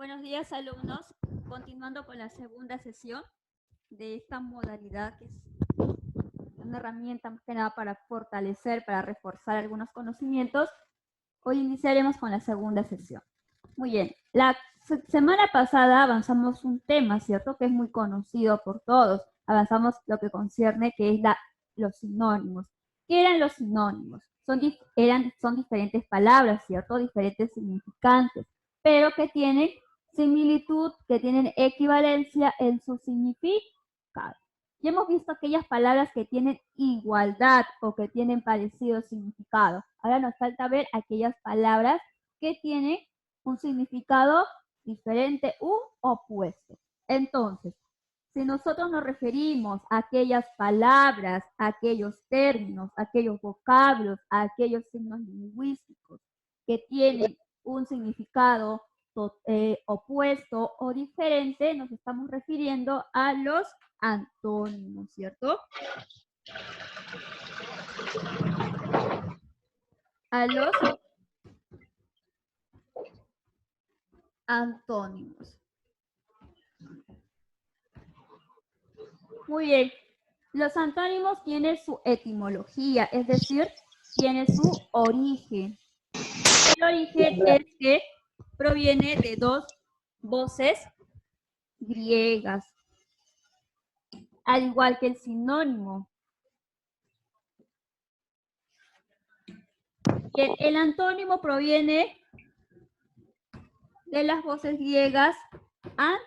Buenos días, alumnos. Continuando con la segunda sesión de esta modalidad, que es una herramienta más que nada para fortalecer, para reforzar algunos conocimientos. Hoy iniciaremos con la segunda sesión. Muy bien. La semana pasada avanzamos un tema, ¿cierto? Que es muy conocido por todos. Avanzamos lo que concierne, que es los sinónimos. ¿Qué eran los sinónimos? Son diferentes palabras, ¿cierto? Diferentes significantes, pero que tienen similitud, que tienen equivalencia en su significado. Ya hemos visto aquellas palabras que tienen igualdad o que tienen parecido significado. Ahora nos falta ver aquellas palabras que tienen un significado diferente u opuesto. Entonces, si nosotros nos referimos a aquellas palabras, a aquellos términos, a aquellos vocablos, a aquellos signos lingüísticos que tienen un significado opuesto o diferente, nos estamos refiriendo a los antónimos, ¿cierto? A los antónimos. Muy bien. Los antónimos tienen su etimología, es decir, tiene su origen. El origen es que proviene de dos voces griegas, al igual que el sinónimo. El antónimo proviene de las voces griegas an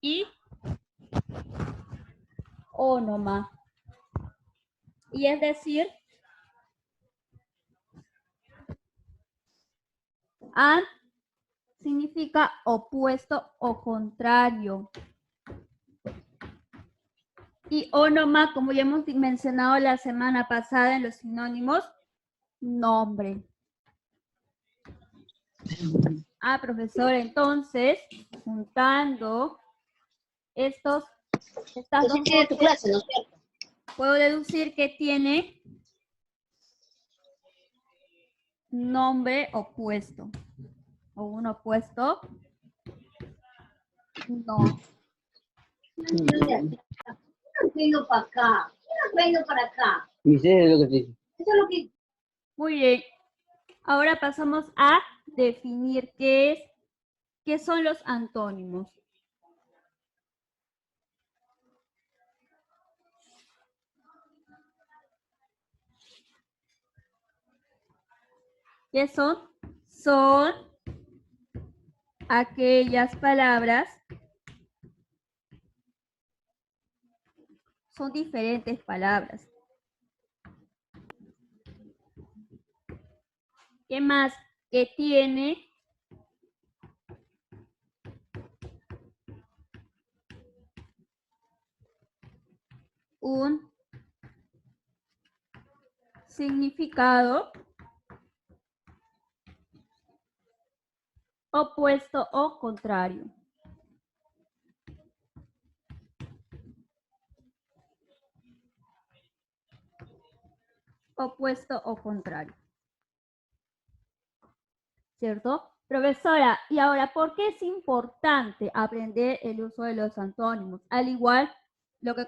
y ónoma. Y es decir, an significa opuesto o contrario. Y ónoma, como ya hemos mencionado la semana pasada en los sinónimos, nombre. Ah, profesor, entonces, juntando estas dos voces, tu clase, ¿no es cierto? Puedo deducir que tiene nombre opuesto. O un opuesto. No. Vengo para acá. Vengo para acá. ¿Y eso es lo que te dice? Eso es lo que... Muy bien. Ahora pasamos a definir qué son los antónimos. ¿Qué son? Son aquellas palabras, son diferentes palabras. ¿Qué más? Que tiene un significado opuesto o contrario. Opuesto o contrario. ¿Cierto? Profesora, y ahora, ¿por qué es importante aprender el uso de los antónimos? Al igual, lo que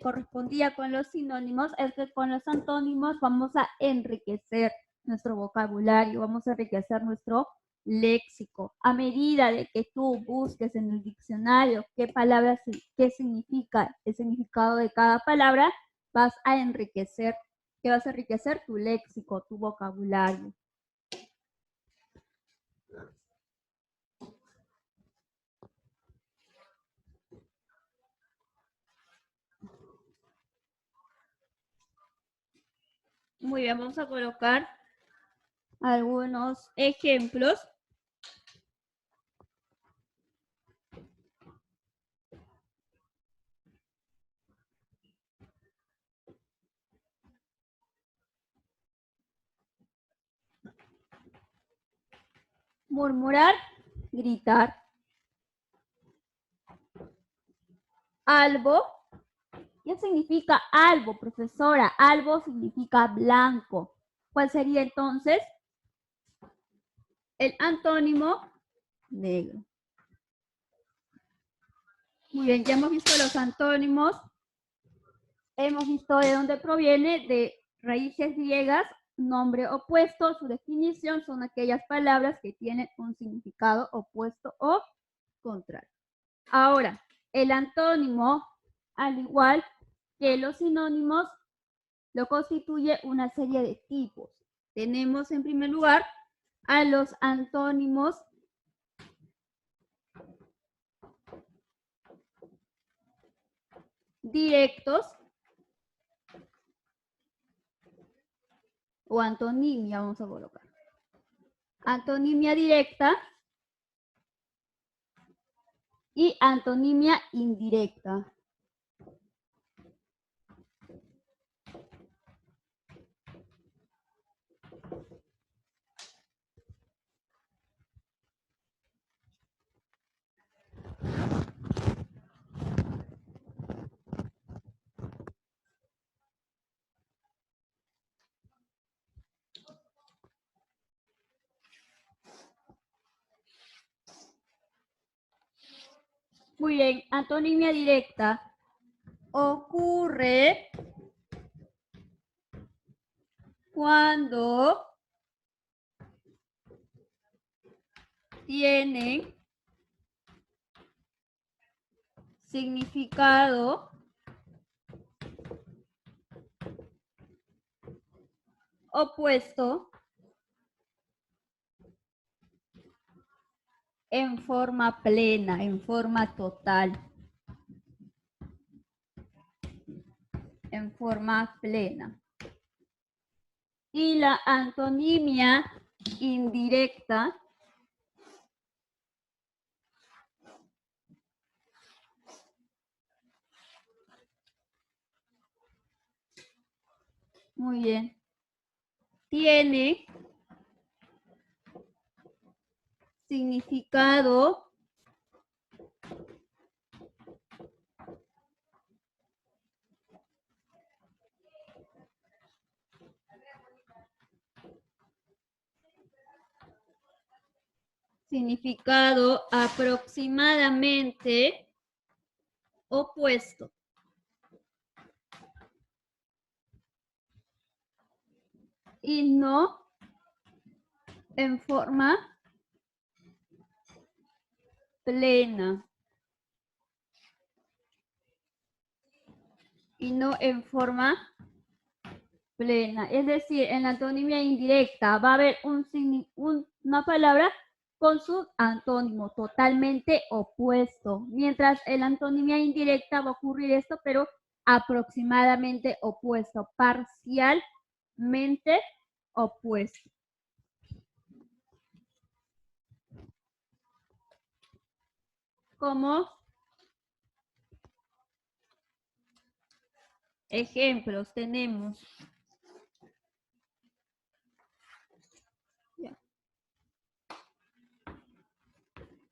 correspondía con los sinónimos es que con los antónimos vamos a enriquecer nuestro vocabulario, vamos a enriquecer nuestro léxico. A medida de que tú busques en el diccionario qué palabras, qué significa el significado de cada palabra, vas a enriquecer tu léxico, tu vocabulario. Muy bien, vamos a colocar algunos ejemplos. Murmurar, gritar. Albo. ¿Qué significa albo, profesora? Albo significa blanco. ¿Cuál sería entonces? el antónimo negro. Muy bien, ya hemos visto los antónimos. Hemos visto de dónde proviene, de raíces griegas, nombre opuesto. Su definición son aquellas palabras que tienen un significado opuesto o contrario. Ahora, el antónimo, al igual que los sinónimos, lo constituye una serie de tipos. Tenemos en primer lugar a los antónimos directos o antonimia, vamos a colocar. Antonimia directa y antonimia indirecta. Muy bien, antonimia directa ocurre cuando tienen significado opuesto en forma plena, en forma total. En forma plena. Y la antonimia indirecta muy bien, tiene significado aproximadamente opuesto. Y no en forma plena. Y no en forma plena. Es decir, en la antonimia indirecta va a haber una palabra con su antónimo totalmente opuesto. Mientras en la antonimia indirecta va a ocurrir esto, pero aproximadamente opuesto, parcialmente opuesto. Como ejemplos tenemos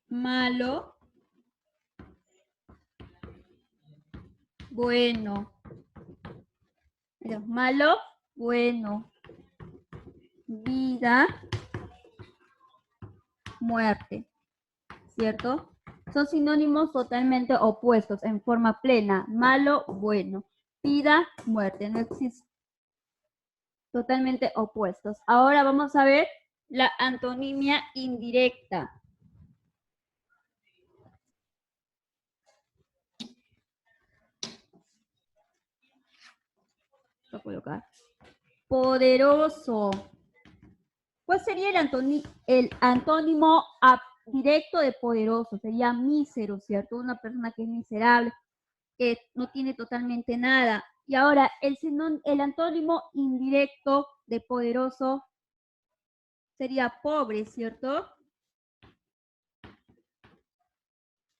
malo, bueno. Malo, bueno. Vida, muerte. ¿Cierto? Son sinónimos totalmente opuestos en forma plena. Malo, bueno. Vida, muerte. No existe. Totalmente opuestos. Ahora vamos a ver la antonimia indirecta. Voy a colocar. Poderoso. ¿Cuál sería el antónimo directo de poderoso? Sería mísero, ¿cierto? Una persona que es miserable, que no tiene totalmente nada. Y ahora, el antónimo indirecto de poderoso sería pobre, ¿cierto?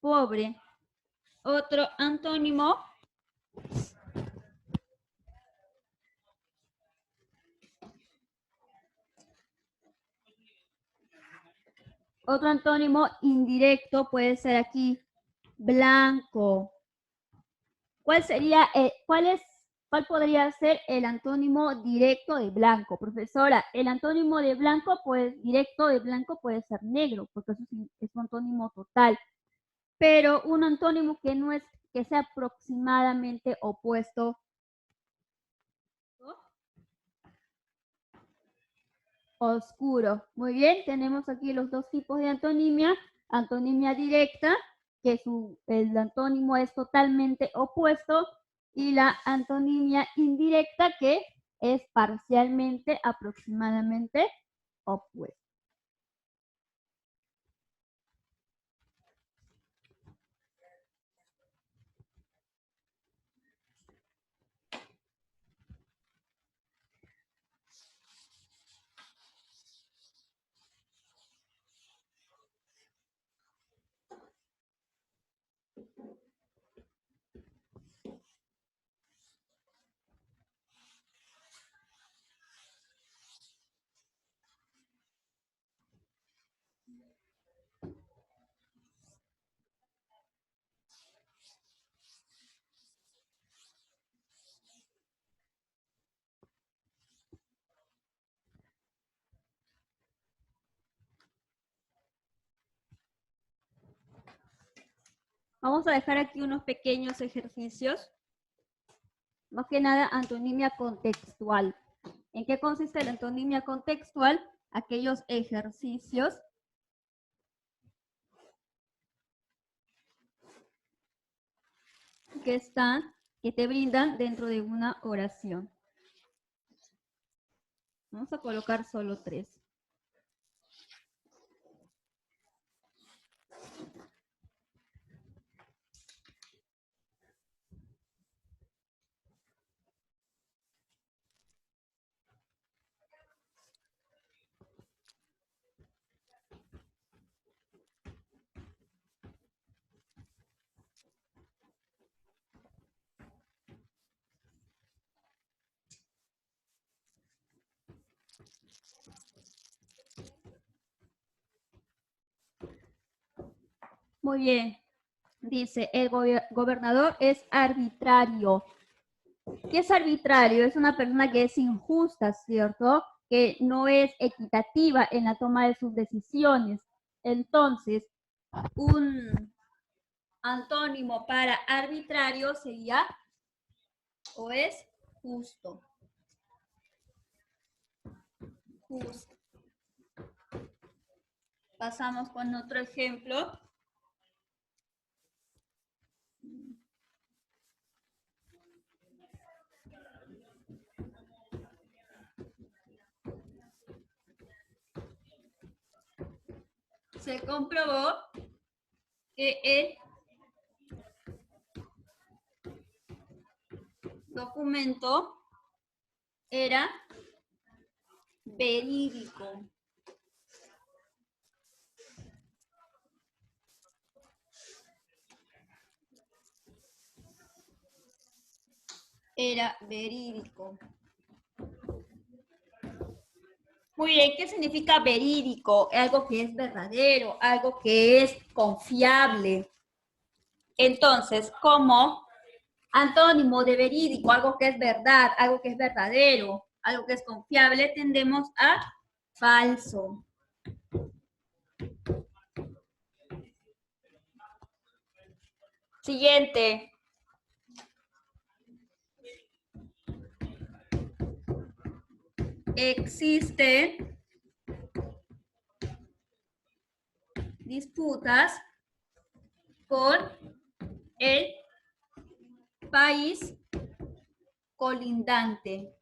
Pobre. Otro antónimo indirecto puede ser aquí blanco. ¿Cuál es ¿Cuál podría ser el antónimo directo de blanco? Profesora, el antónimo de blanco, pues directo de blanco puede ser negro, porque eso es un antónimo total. Pero un antónimo que no es, que sea aproximadamente opuesto. Oscuro. Muy bien, tenemos aquí los dos tipos de antonimia. Antonimia directa, que el antónimo es totalmente opuesto, y la antonimia indirecta, que es parcialmente, aproximadamente opuesto. Vamos a dejar aquí unos pequeños ejercicios. Más que nada, antonimia contextual. ¿En qué consiste la antonimia contextual? Aquellos ejercicios que te brindan dentro de una oración. Vamos a colocar solo 3. Muy bien. Dice, el gobernador es arbitrario. ¿Qué es arbitrario? Es una persona que es injusta, ¿cierto? Que no es equitativa en la toma de sus decisiones. Entonces, un antónimo para arbitrario sería o es justo. Justo. Pasamos con otro ejemplo. Se comprobó que el documento era verídico. Era verídico. Muy bien, ¿qué significa verídico? Algo que es verdadero, algo que es confiable. Entonces, como antónimo de verídico, algo que es verdad, algo que es verdadero, algo que es confiable, tendemos a falso. Siguiente. Existen disputas con el país colindante.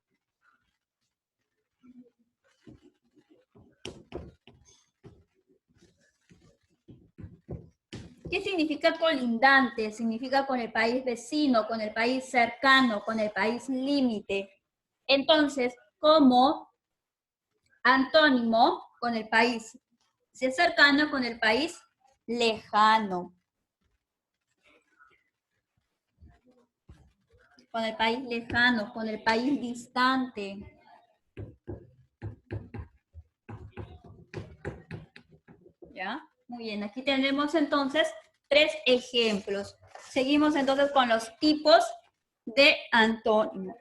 ¿Qué significa colindante? Significa con el país vecino, con el país cercano, con el país límite. Entonces, como antónimo con el país, si es cercano, con el país lejano. Con el país lejano, con el país distante. ¿Ya? Muy bien, aquí tenemos entonces 3 ejemplos. Seguimos entonces con los tipos de antónimo.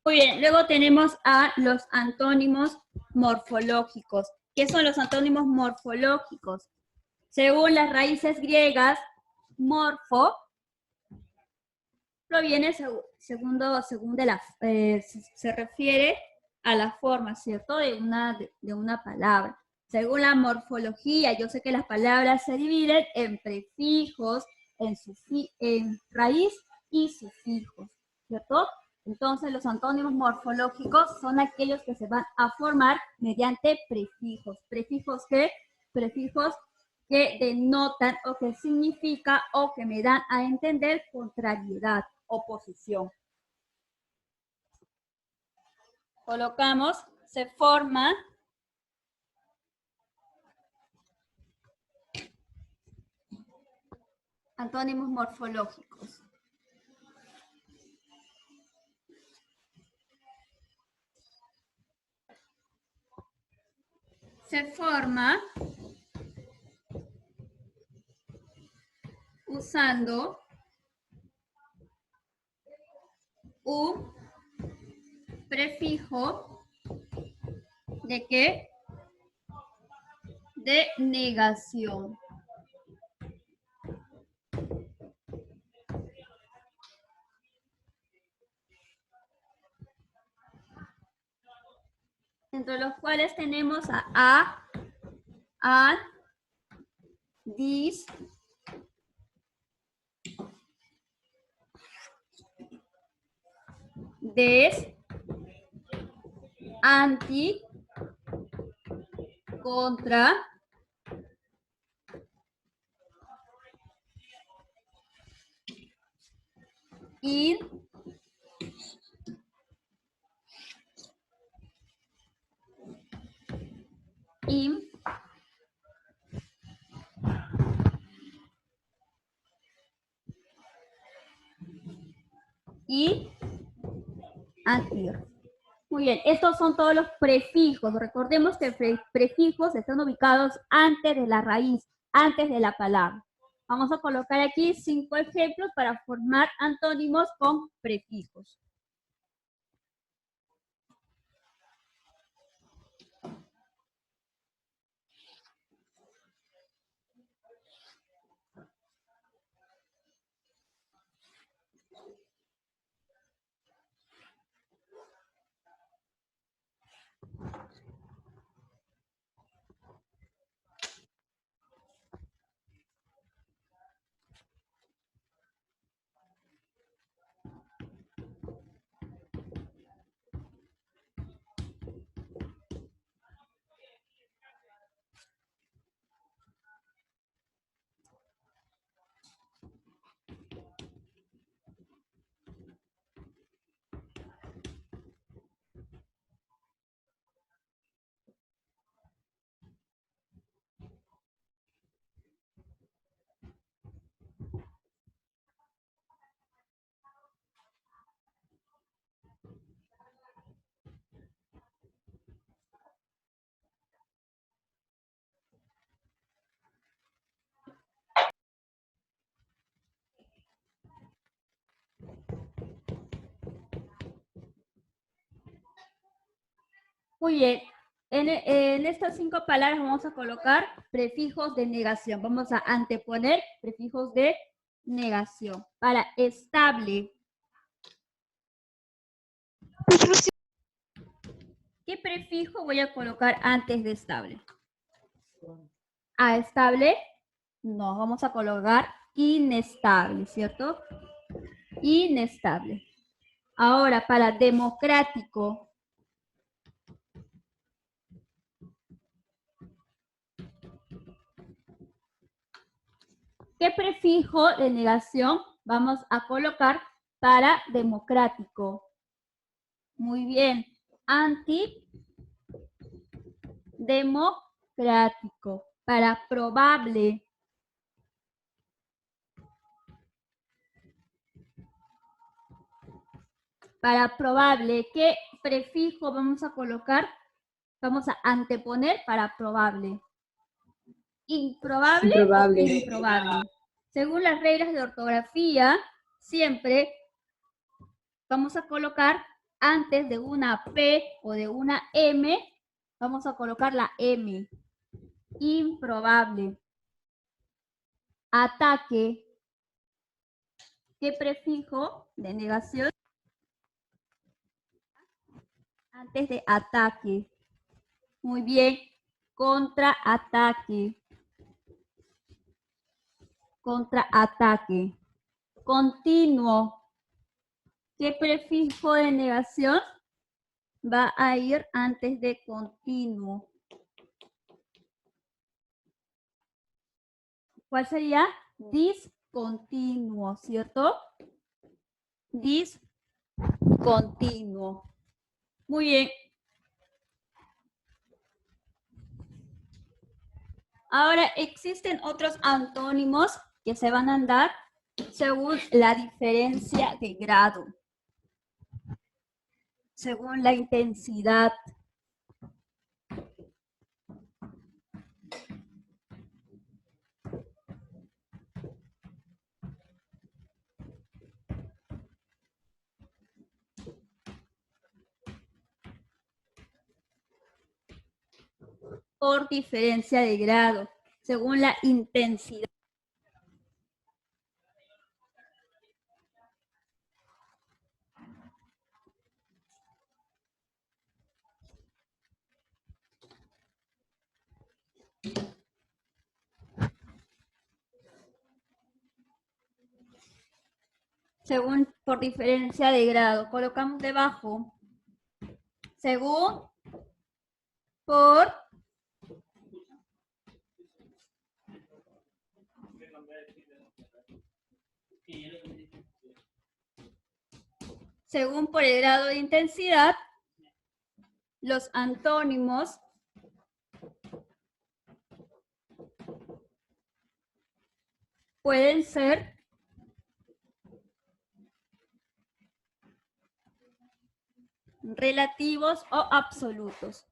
Muy bien, luego tenemos a los antónimos morfológicos. ¿Qué son los antónimos morfológicos? Según las raíces griegas, morfo proviene se refiere a la forma, ¿cierto? De una palabra. Según la morfología, yo sé que las palabras se dividen en prefijos, en raíz y sufijos, ¿cierto? Entonces, los antónimos morfológicos son aquellos que se van a formar mediante prefijos. ¿Prefijos qué? Prefijos que denotan o que significa o que me dan a entender contrariedad, oposición. Colocamos, se forma antónimos morfológicos. Se forma usando un prefijo ¿de qué? De negación. Entre los cuales tenemos a, dis, des, anti, contra, in, im, y antir. Muy bien, estos son todos los prefijos. Recordemos que prefijos están ubicados antes de la raíz, antes de la palabra. Vamos a colocar aquí 5 ejemplos para formar antónimos con prefijos. Muy bien, en estas 5 palabras vamos a colocar prefijos de negación. Vamos a anteponer prefijos de negación. Para estable. ¿Qué prefijo voy a colocar antes de estable? A estable, no, vamos a colocar inestable, ¿cierto? Inestable. Ahora, para democrático. ¿Qué prefijo de negación vamos a colocar para democrático? Muy bien. Antidemocrático. Para probable. Para probable, ¿qué prefijo vamos a colocar? Vamos a anteponer para probable. ¿Improbable o improbable? Según las reglas de ortografía, siempre vamos a colocar antes de una P o de una M, vamos a colocar la M. Improbable. Ataque. ¿Qué prefijo de negación? Antes de ataque. Muy bien. Contraataque. Contraataque. Continuo. ¿Qué prefijo de negación va a ir antes de continuo? ¿Cuál sería? Discontinuo, ¿cierto? Discontinuo. Muy bien. Ahora, existen otros antónimos que se van a dar según la diferencia de grado, según la intensidad. Por diferencia de grado, según la intensidad. Según por diferencia de grado, colocamos debajo. Según por según por el grado de intensidad, los antónimos pueden ser relativos o absolutos.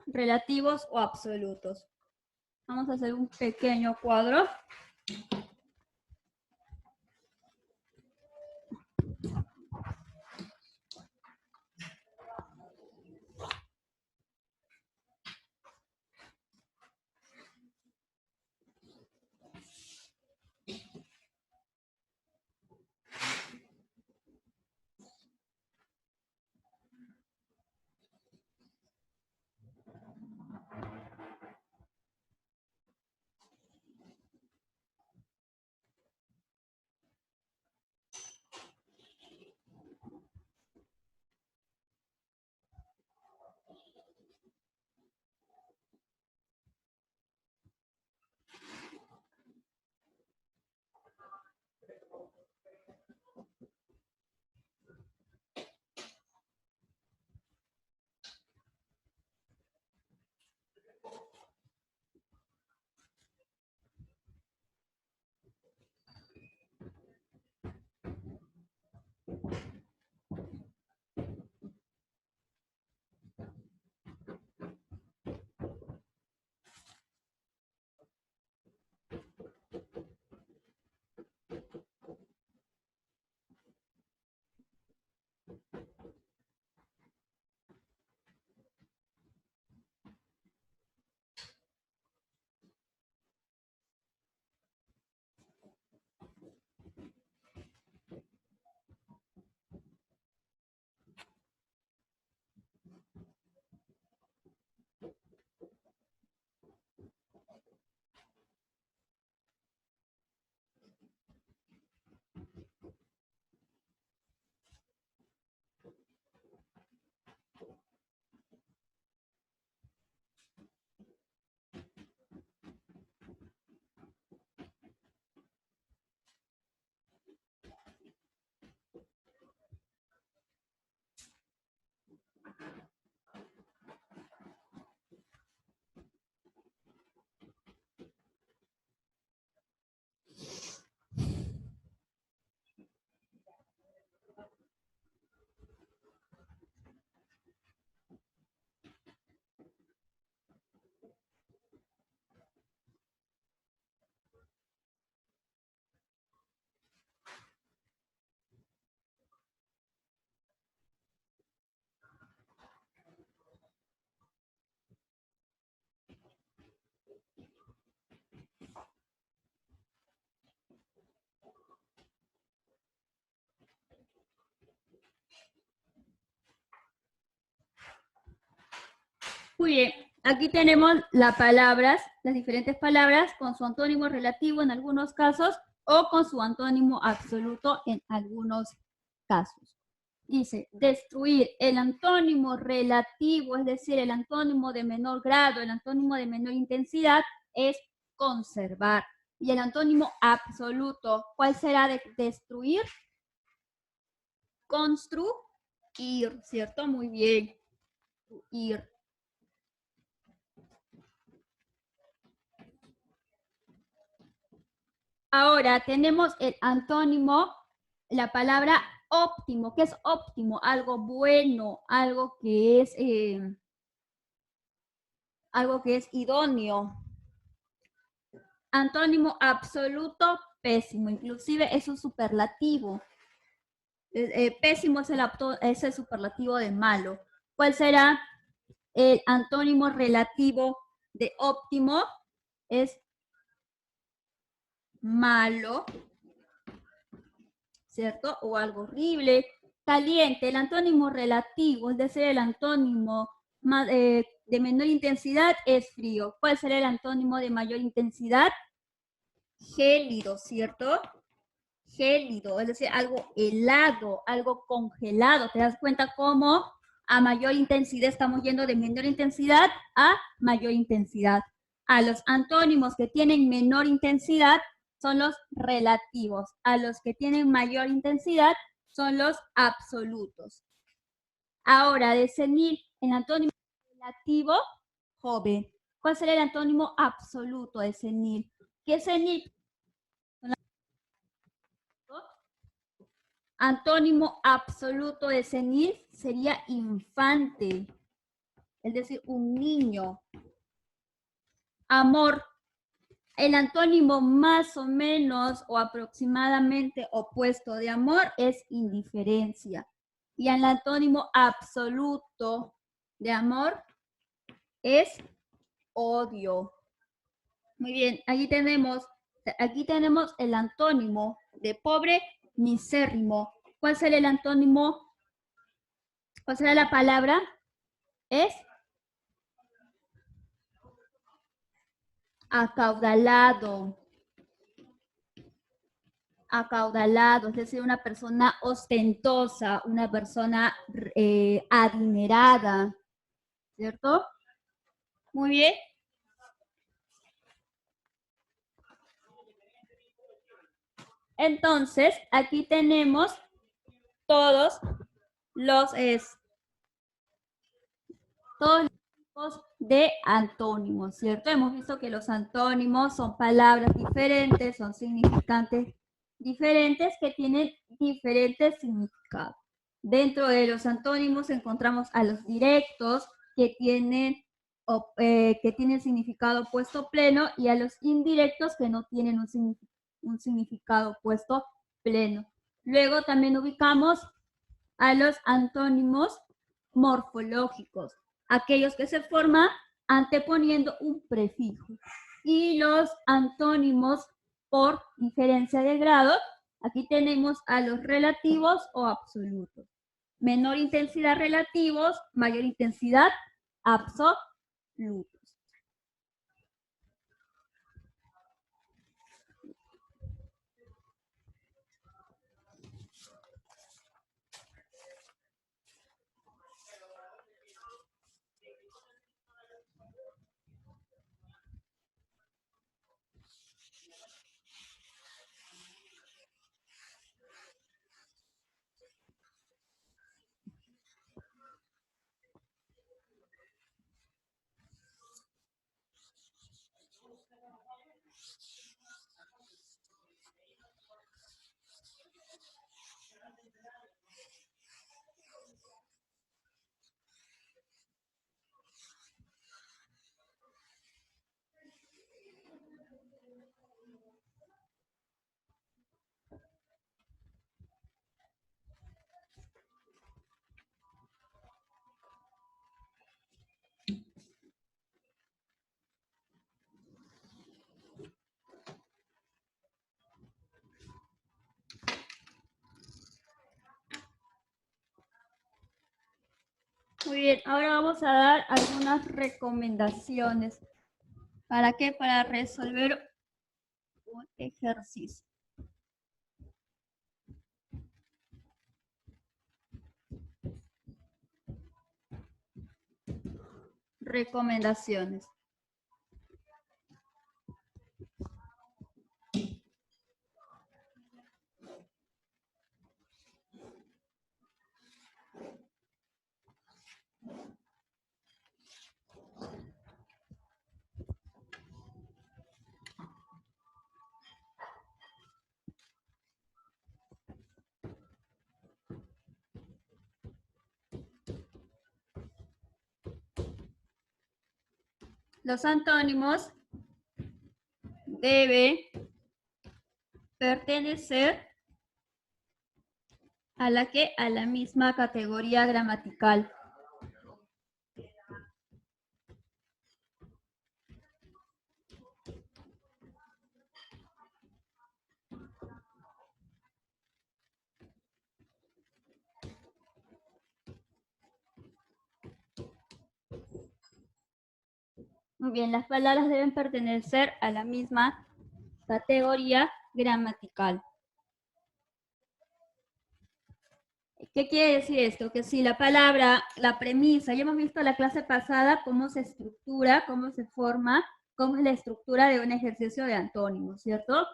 Relativos o absolutos. Vamos a hacer un pequeño cuadro. Muy bien, aquí tenemos las palabras, las diferentes palabras con su antónimo relativo en algunos casos o con su antónimo absoluto en algunos casos. Dice, destruir, el antónimo relativo, es decir, el antónimo de menor grado, el antónimo de menor intensidad, es conservar. Y el antónimo absoluto, ¿cuál será de destruir? Construir, ¿cierto? Muy bien. Ir. Ahora tenemos el antónimo, la palabra óptimo. ¿Qué es óptimo? Algo bueno, algo que es idóneo. Antónimo absoluto, pésimo. Inclusive es un superlativo. Pésimo es el superlativo de malo. ¿Cuál será el antónimo relativo de óptimo? Es malo, ¿cierto? O algo horrible. Caliente, el antónimo relativo, es decir, el antónimo de menor intensidad es frío. ¿Cuál será el antónimo de mayor intensidad? Gélido, ¿cierto? Gélido, es decir, algo helado, algo congelado. ¿Te das cuenta cómo a mayor intensidad estamos yendo de menor intensidad a mayor intensidad? A los antónimos que tienen menor intensidad son los relativos. A los que tienen mayor intensidad son los absolutos. Ahora, de senil, el antónimo relativo, joven. ¿Cuál sería el antónimo absoluto de senil? ¿Qué es senil? Antónimo absoluto de senil sería infante, es decir, un niño. Amor, el antónimo más o menos o aproximadamente opuesto de amor es indiferencia. Y el antónimo absoluto de amor es odio. Muy bien, aquí tenemos el antónimo de pobre, misérrimo. ¿Cuál será el antónimo? ¿Cuál será la palabra? Es acaudalado. Acaudalado, es decir, una persona ostentosa, una persona adinerada, ¿cierto? Muy bien. Entonces, aquí tenemos todos los tipos de antónimos, ¿cierto? Hemos visto que los antónimos son palabras diferentes, son significantes diferentes que tienen diferentes significados. Dentro de los antónimos encontramos a los directos que tienen significado opuesto pleno y a los indirectos que no tienen un significado opuesto pleno. Luego también ubicamos a los antónimos morfológicos, aquellos que se forman anteponiendo un prefijo. Y los antónimos por diferencia de grado, aquí tenemos a los relativos o absolutos. Menor intensidad relativos, mayor intensidad absolutos. bien, ahora vamos a dar algunas recomendaciones. ¿Para qué? Para resolver un ejercicio. Recomendaciones. Los antónimos deben pertenecer a la misma categoría gramatical. Muy bien, las palabras deben pertenecer a la misma categoría gramatical. ¿Qué quiere decir esto? Que si la palabra, la premisa, ya hemos visto en la clase pasada cómo se estructura, cómo se forma, cómo es la estructura de un ejercicio de antónimos, ¿cierto?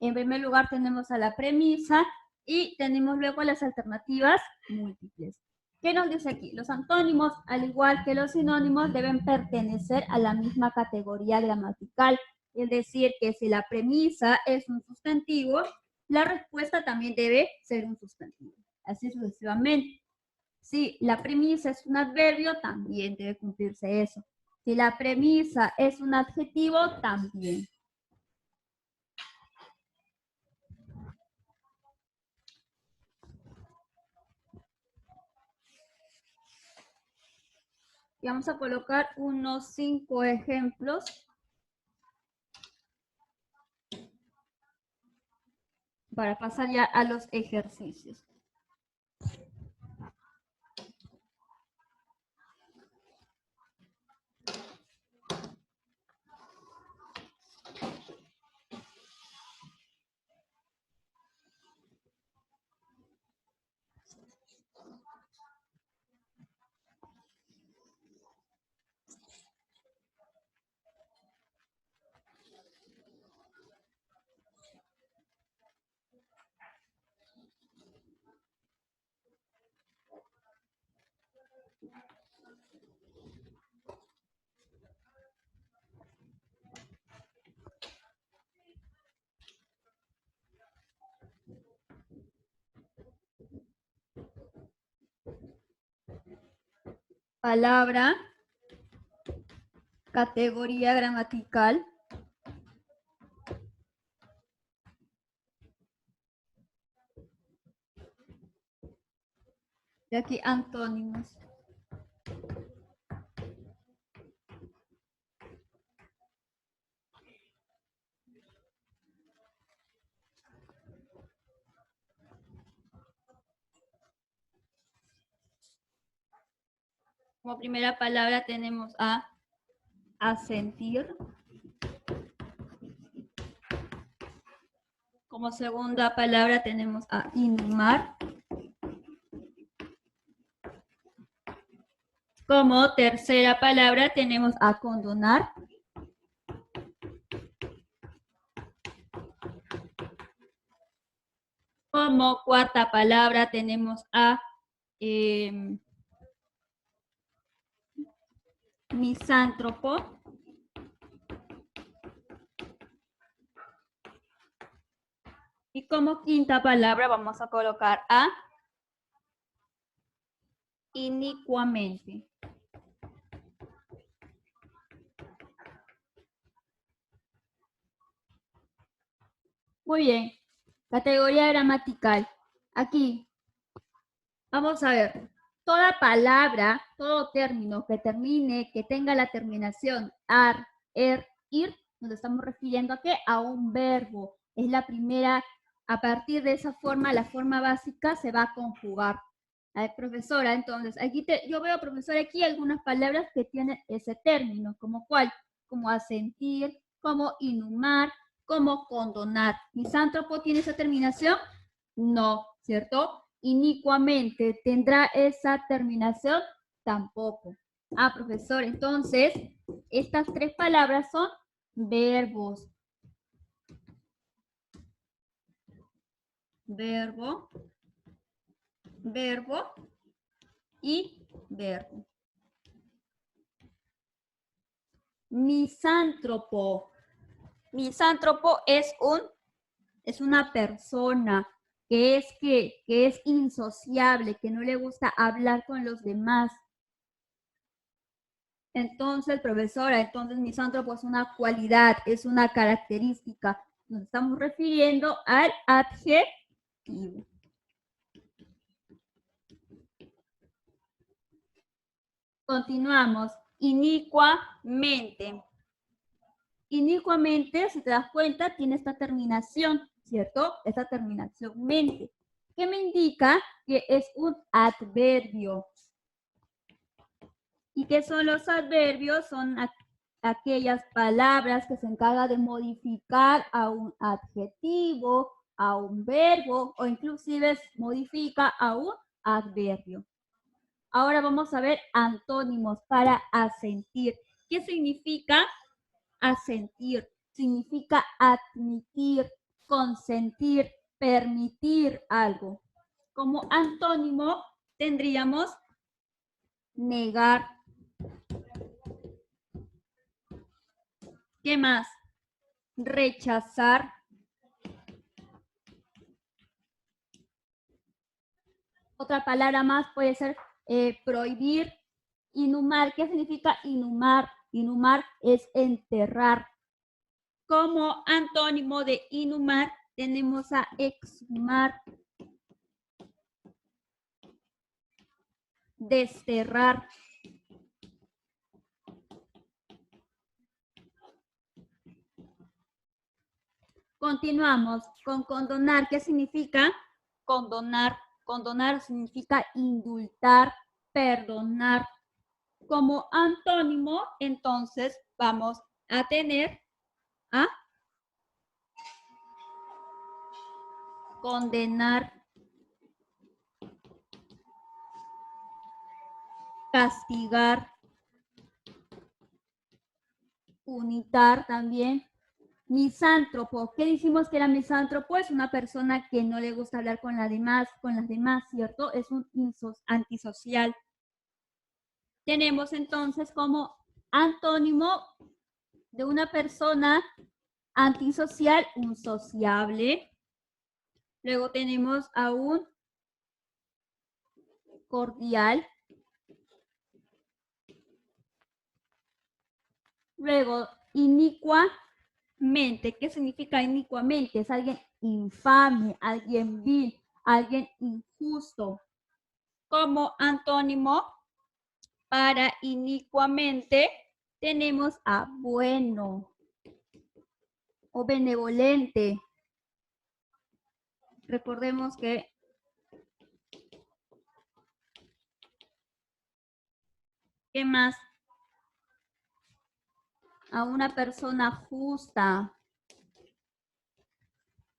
En primer lugar tenemos a la premisa y tenemos luego las alternativas múltiples. ¿Qué nos dice aquí? Los antónimos, al igual que los sinónimos, deben pertenecer a la misma categoría gramatical. Es decir, que si la premisa es un sustantivo, la respuesta también debe ser un sustantivo. Así sucesivamente. Si la premisa es un adverbio, también debe cumplirse eso. Si la premisa es un adjetivo, también. Y vamos a colocar unos 5 ejemplos. Para pasar ya a los ejercicios. Palabra, categoría gramatical, y aquí antónimos. Como primera palabra tenemos a asentir. Como segunda palabra tenemos a inhumar. Como tercera palabra tenemos a condonar. Como cuarta palabra tenemos a misántropo. Y como quinta palabra vamos a colocar a inicuamente. Muy bien, categoría gramatical. Aquí, vamos a ver, toda palabra, todo término que termine, que tenga la terminación ar, ir, nos estamos refiriendo a qué? A un verbo. Es la primera, a partir de esa forma, la forma básica se va a conjugar. Profesora, entonces, yo veo, profesora, aquí algunas palabras que tienen ese término, como cuál, como asentir, como inhumar, como condonar. ¿Misántropo tiene esa terminación? No, ¿cierto? Inicuamente, ¿tendrá esa terminación? Tampoco. Ah, profesor, entonces, estas tres palabras son verbos. Verbo, verbo y verbo. Misántropo. Misántropo es una persona que es insociable, que no le gusta hablar con los demás. Entonces, profesora, entonces misántropo es una cualidad, es una característica. Nos estamos refiriendo al adjetivo. Continuamos. Inicuamente. Inicuamente, si te das cuenta, tiene esta terminación, ¿cierto? Esta terminación mente, que me indica que es un adverbio. ¿Y qué son los adverbios? Son aquellas palabras que se encargan de modificar a un adjetivo, a un verbo o inclusive modifica a un adverbio. Ahora vamos a ver antónimos para asentir. ¿Qué significa asentir? Significa admitir, consentir, permitir algo. Como antónimo tendríamos negar. ¿Qué más? Rechazar. Otra palabra más puede ser prohibir. Inhumar. ¿Qué significa inhumar? Inhumar es enterrar. Como antónimo de inhumar tenemos a exhumar, desterrar. Continuamos con condonar. ¿Qué significa? Condonar. Condonar significa indultar, perdonar. Como antónimo, entonces, vamos a tener a condenar, castigar, punitar también. Misántropo. ¿Qué decimos que era misántropo? Es una persona que no le gusta hablar con las demás, ¿cierto? Es un antisocial. Tenemos entonces como antónimo de una persona antisocial, un sociable. Luego tenemos a un cordial. Luego, inicuamente. ¿Qué significa inicuamente? Es alguien infame, alguien vil, alguien injusto. Como antónimo para inicuamente tenemos a bueno o benevolente. Recordemos que ¿qué más? A una persona justa.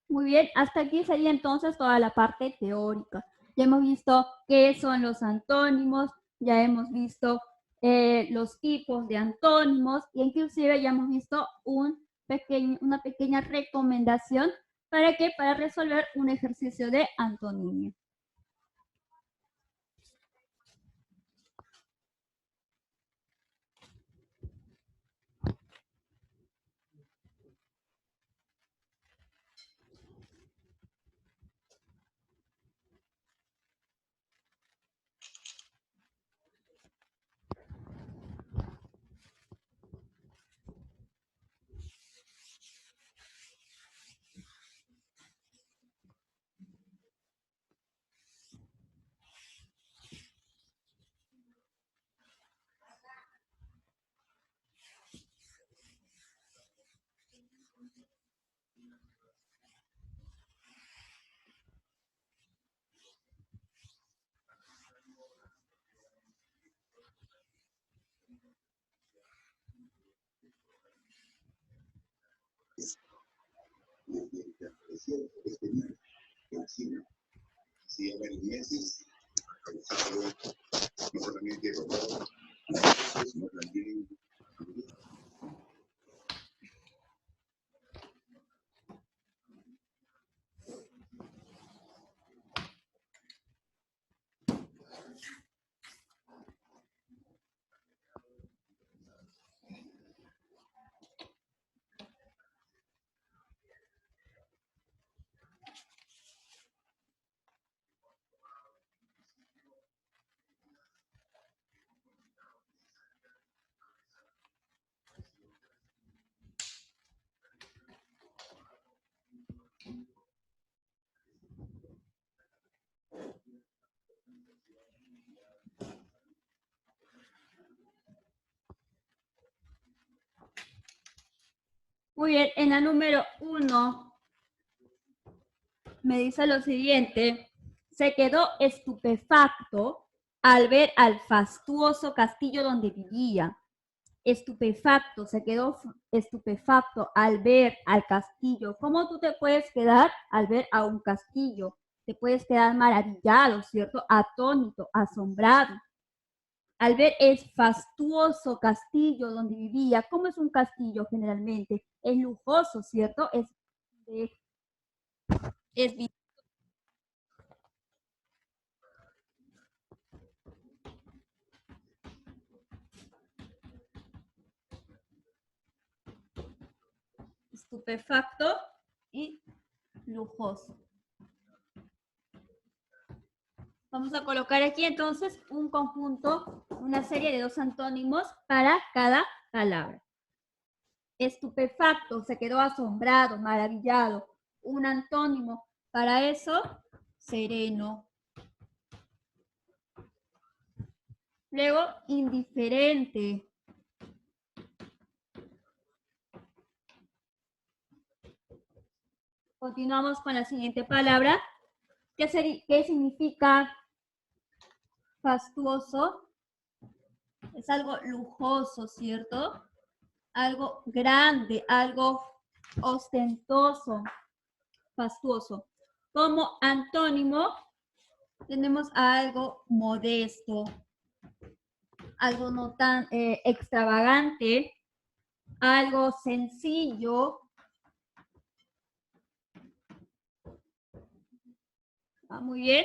Muy bien, hasta aquí sería entonces toda la parte teórica. Ya hemos visto qué son los antónimos, ya hemos visto los tipos de antónimos e inclusive ya hemos visto una pequeña recomendación para resolver un ejercicio de antonimia. Muy bien, en la número 1 me dice lo siguiente: se quedó estupefacto al ver al fastuoso castillo donde vivía. Estupefacto, se quedó estupefacto al ver al castillo. ¿Cómo tú te puedes quedar al ver a un castillo? Te puedes quedar maravillado, ¿cierto? Atónito, asombrado. Al ver el fastuoso castillo donde vivía. ¿Cómo es un castillo generalmente? Es lujoso, ¿cierto? Es estupefacto y lujoso. Vamos a colocar aquí entonces un conjunto, una serie de 2 antónimos para cada palabra. Estupefacto, se quedó asombrado, maravillado. Un antónimo para eso, sereno. Luego, indiferente. Continuamos con la siguiente palabra. ¿Qué significa fastuoso? Es algo lujoso, ¿cierto? Algo grande, algo ostentoso, fastuoso. Como antónimo tenemos algo modesto, algo no tan extravagante, algo sencillo. Muy bien.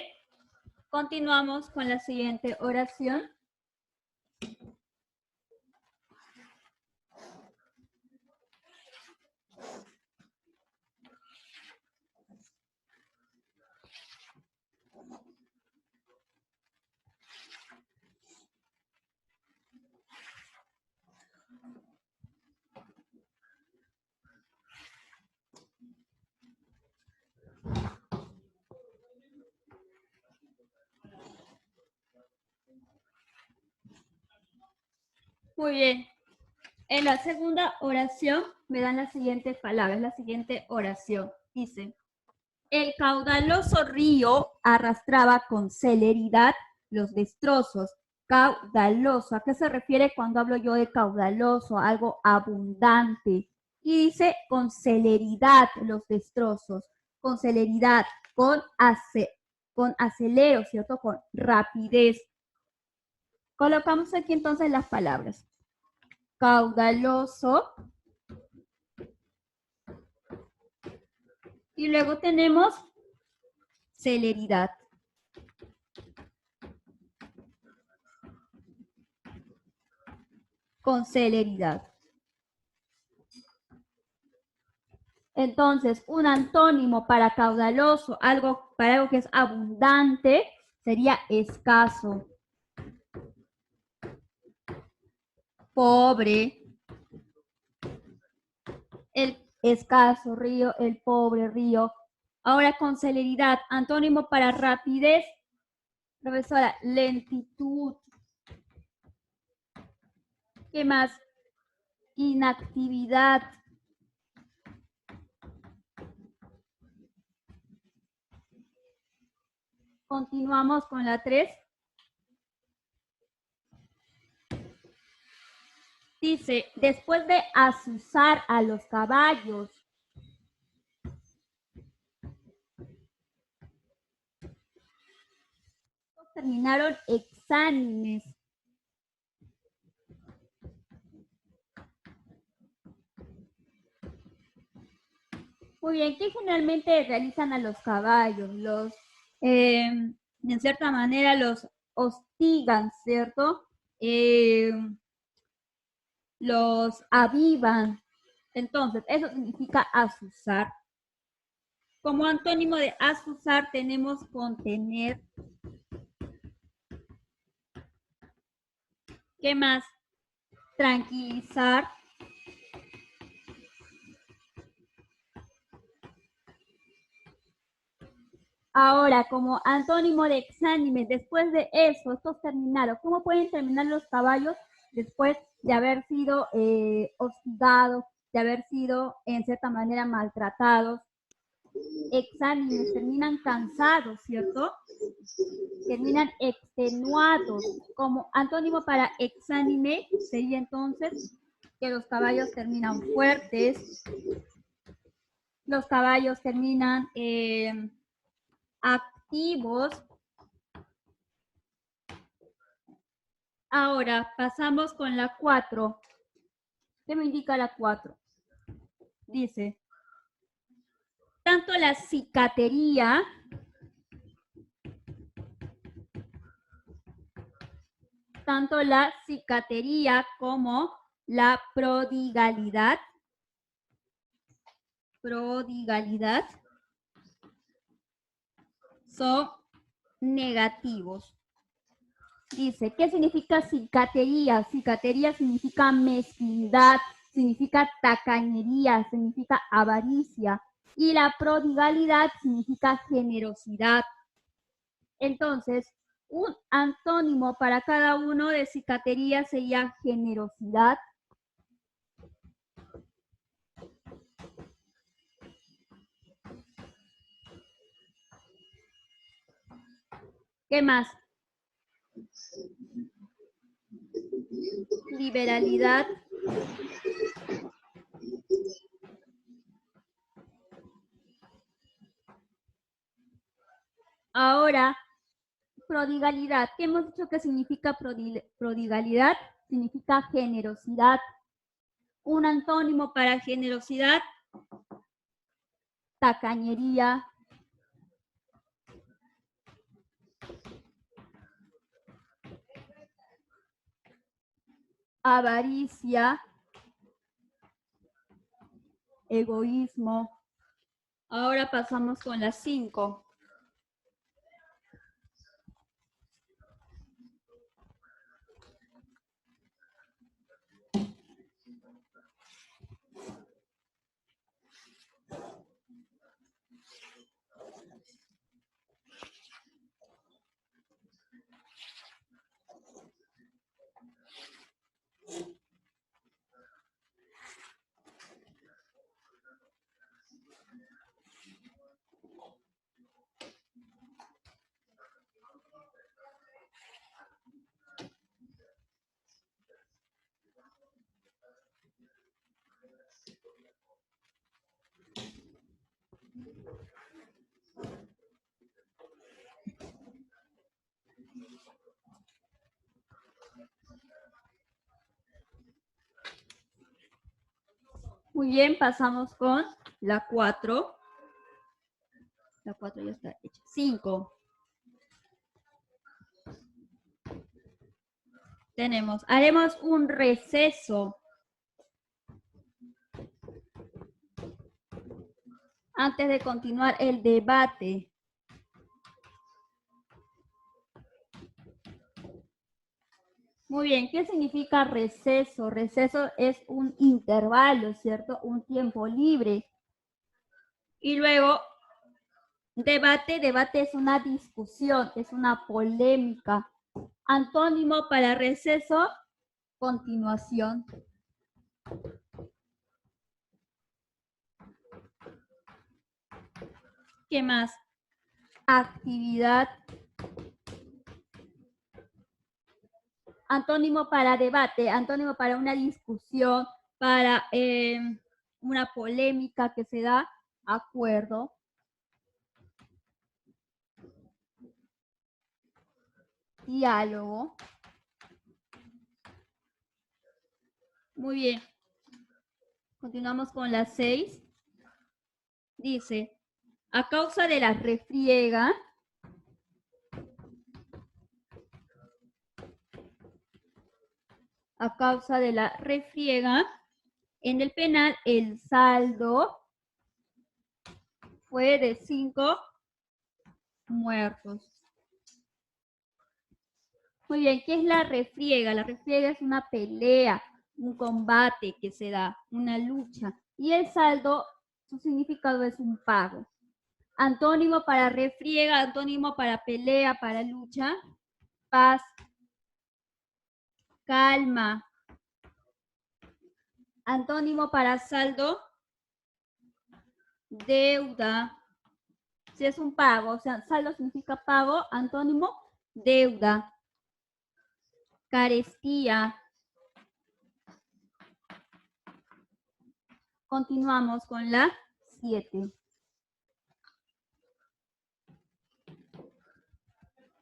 Continuamos con la siguiente oración. Muy bien. En la segunda oración me dan las siguientes palabras, la siguiente oración. Dice: el caudaloso río arrastraba con celeridad los destrozos. Caudaloso, ¿a qué se refiere cuando hablo yo de caudaloso? Algo abundante. Y dice con celeridad los destrozos. Con celeridad, con acelero, ¿cierto? Con rapidez. Colocamos aquí entonces las palabras. Caudaloso. Y luego tenemos celeridad. Con celeridad. Entonces, un antónimo para caudaloso, para algo que es abundante, sería escaso. Pobre. El escaso río, el pobre río. Ahora con celeridad, antónimo para rapidez, profesora, lentitud. ¿Qué más? Inactividad. Continuamos con la 3. Dice, después de azuzar a los caballos, terminaron exánimes. Muy bien, ¿qué generalmente realizan a los caballos? En cierta manera los hostigan, ¿cierto? Los avivan. Entonces, eso significa azuzar. Como antónimo de azuzar tenemos contener. ¿Qué más? Tranquilizar. Ahora, como antónimo de exánime, después de eso, estos terminaron. ¿Cómo pueden terminar los caballos después de haber sido hostigados, de haber sido en cierta manera maltratados? Exánimes, terminan cansados, ¿cierto? Terminan extenuados. Como antónimo para exánime sería entonces que los caballos terminan fuertes, los caballos terminan activos. Ahora pasamos con la 4. ¿Qué me indica la 4? Dice, tanto la cicatería como la prodigalidad son negativos. Dice, ¿qué significa cicatería? Cicatería significa mezquindad, significa tacañería, significa avaricia. Y la prodigalidad significa generosidad. Entonces, un antónimo para cada uno de cicatería sería generosidad. ¿Qué más? Liberalidad. Ahora, prodigalidad. ¿Qué hemos dicho que significa prodigalidad? Significa generosidad. Un antónimo para generosidad, tacañería. Avaricia, egoísmo. Ahora pasamos con las 5. Muy bien, pasamos con la 4. La 4 ya está hecha. 5. Haremos un receso. Antes de continuar el debate. Muy bien, ¿qué significa receso? Receso es un intervalo, ¿cierto? Un tiempo libre. Y luego, debate. Debate es una discusión, es una polémica. Antónimo para receso, continuación. ¿Qué más? Actividad. Antónimo para debate, antónimo para una discusión, para una polémica que se da, acuerdo. diálogo. Muy bien. Continuamos con la 6. Dice, a causa de la refriega, en el penal el saldo fue de 5 muertos. Muy bien, ¿qué es la refriega? La refriega es una pelea, un combate que se da, una lucha. Y el saldo, su significado es un pago. Antónimo para refriega, antónimo para pelea, para lucha, paz, calma. Antónimo para saldo, deuda. Si es un pago, o sea, saldo significa pago, antónimo, deuda. Carestía. Continuamos con la 7.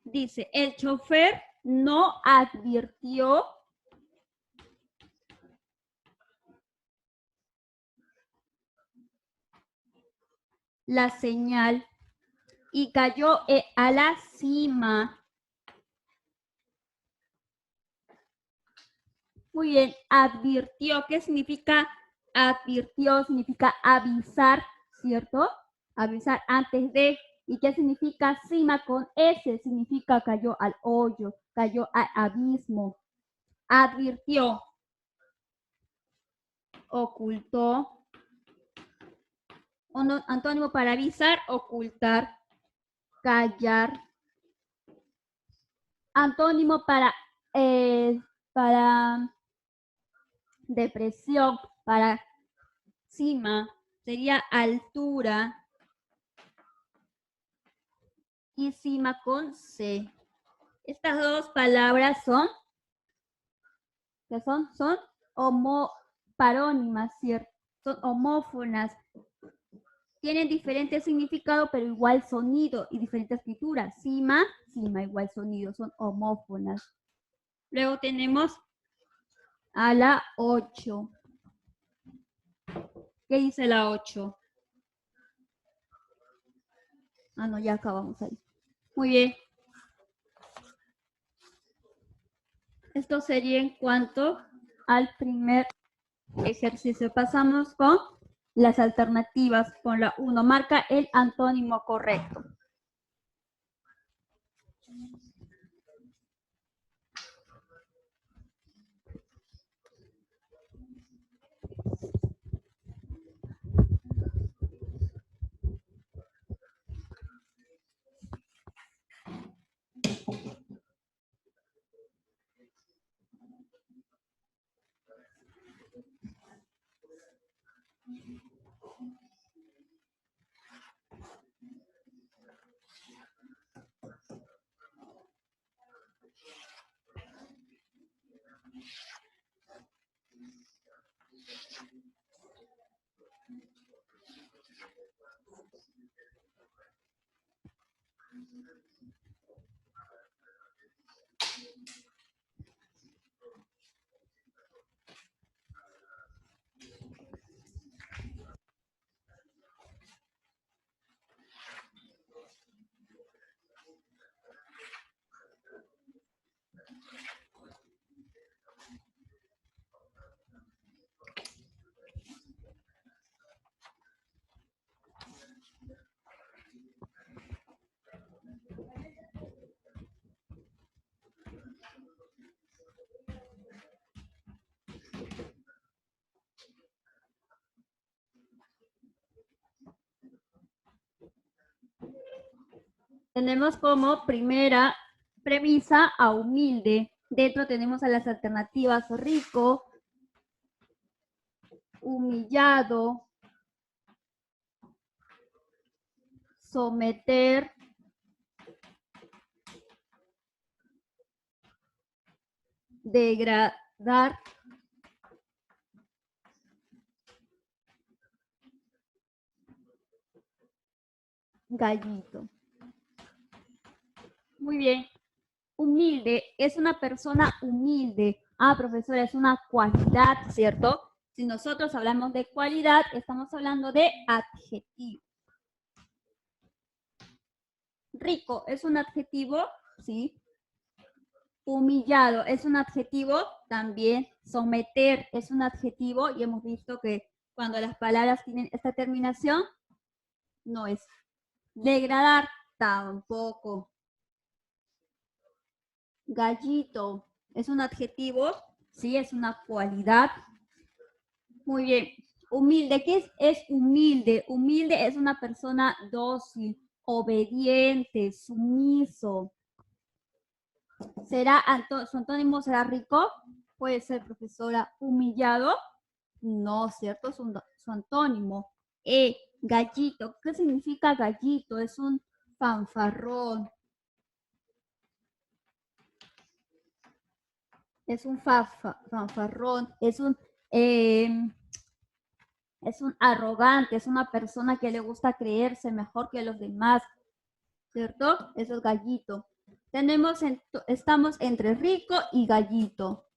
Dice, el chofer no advirtió la señal y cayó a la cima. Muy bien, advirtió. ¿Qué significa advirtió? Significa avisar, ¿cierto? Avisar antes de. ¿Y qué significa cima con S? Significa cayó al hoyo, cayó al abismo. Advirtió. Ocultó. Antónimo para avisar, ocultar, callar. Antónimo para depresión, para cima, sería altura. Y cima con C. Estas dos palabras son, ¿qué son? Son parónimas, ¿cierto? Son homófonas. Tienen diferente significado, pero igual sonido y diferente escritura. Cima, cima, igual sonido. Son homófonas. Luego tenemos a la 8. ¿Qué dice la 8? Ah, no, ya acabamos ahí. Muy bien. Esto sería en cuanto al primer ejercicio. Pasamos con las alternativas. Con la 1, marca el antónimo correcto. Tenemos como primera premisa a humilde. Dentro tenemos a las alternativas rico, humillado, someter, degradar, gallito. Muy bien. humilde, es una persona humilde. Ah, profesora, es una cualidad, ¿cierto? Si nosotros hablamos de cualidad, estamos hablando de adjetivo. Rico es un adjetivo, ¿sí? Humillado es un adjetivo, también. Someter es un adjetivo y hemos visto que cuando las palabras tienen esta terminación, no es. Degradar, tampoco. Gallito es un adjetivo, sí, es una cualidad. Muy bien. Humilde, ¿qué es humilde? Humilde es una persona dócil, obediente, sumiso. ¿Su antónimo será rico? Puede ser, profesora. Humillado, no, ¿cierto? Su antónimo. Gallito, ¿qué significa gallito? Es un fanfarrón. Es un fanfarrón, es un arrogante, es una persona que le gusta creerse mejor que los demás, ¿cierto? Eso es gallito. Estamos entre rico y gallito.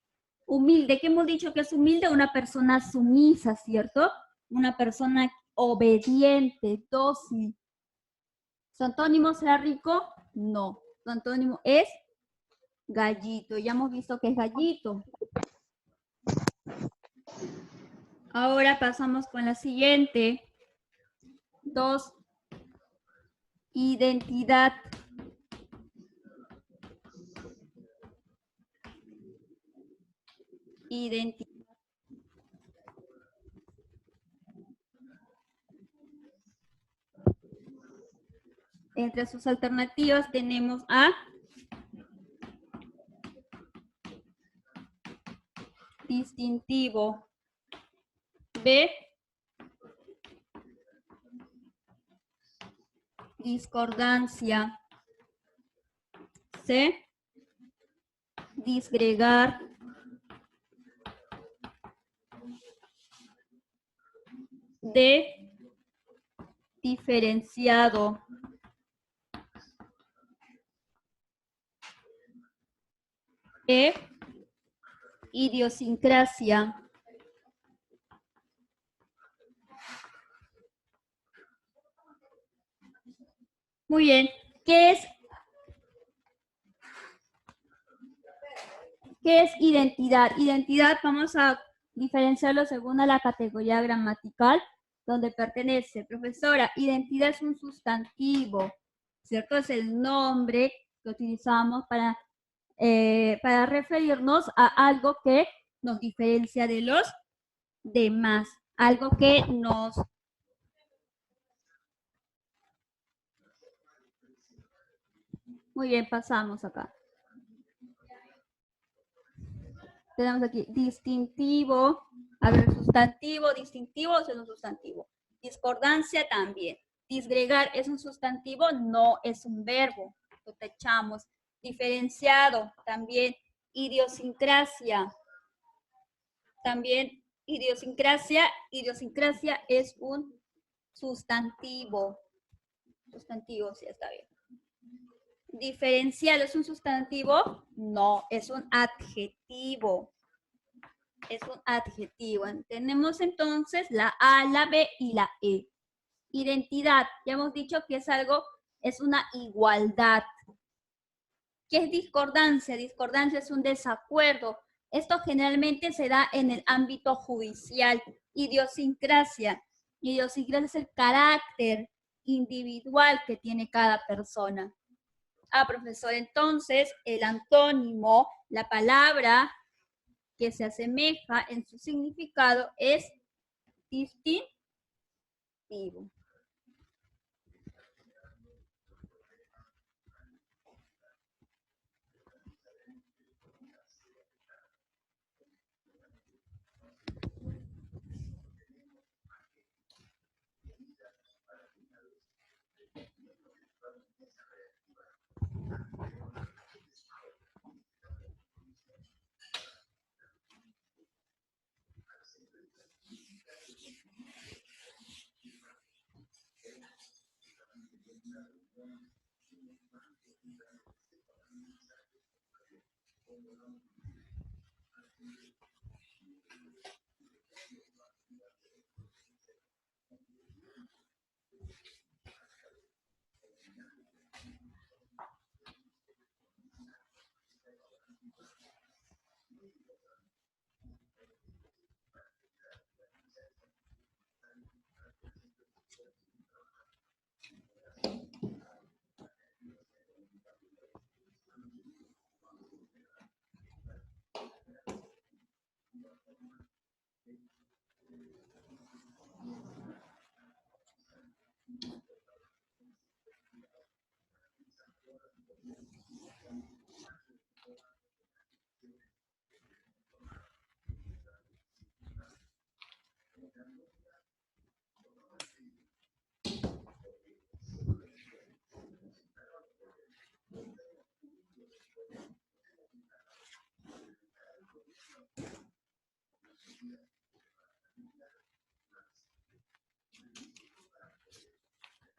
Humilde, ¿qué hemos dicho que es humilde? Una persona sumisa, ¿cierto? Una persona obediente, dócil. ¿Su antónimo será rico? No. Su antónimo es gallito. Ya hemos visto que es gallito. Ahora pasamos con la siguiente. 2. Identidad. Identidad. Entre sus alternativas tenemos A, distintivo, B, discordancia, C, disgregar, D, diferenciado. E, idiosincrasia. Muy bien. ¿Qué es identidad? Identidad vamos a diferenciarlo según a la categoría gramatical donde pertenece. Profesora, identidad es un sustantivo, ¿cierto? Es el nombre que utilizamos para referirnos a algo que nos diferencia de los demás, algo que nos... Muy bien, pasamos acá. Tenemos aquí distintivo, a ver, sustantivo, distintivo es un sustantivo. Discordancia también. Disgregar es un sustantivo, no es un verbo. Lo tachamos. Diferenciado también. Idiosincrasia. También idiosincrasia. Idiosincrasia es un sustantivo. Sustantivo, sí, está bien. Diferencial es un sustantivo, no, es un adjetivo. Es un adjetivo. Tenemos entonces la A, la B y la E. Identidad, ya hemos dicho que es algo, es una igualdad. ¿Qué es discordancia? Discordancia es un desacuerdo. Esto generalmente se da en el ámbito judicial. Idiosincrasia. Idiosincrasia es el carácter individual que tiene cada persona. Ah, profesor, entonces el antónimo, la palabra que se asemeja en su significado es distintivo.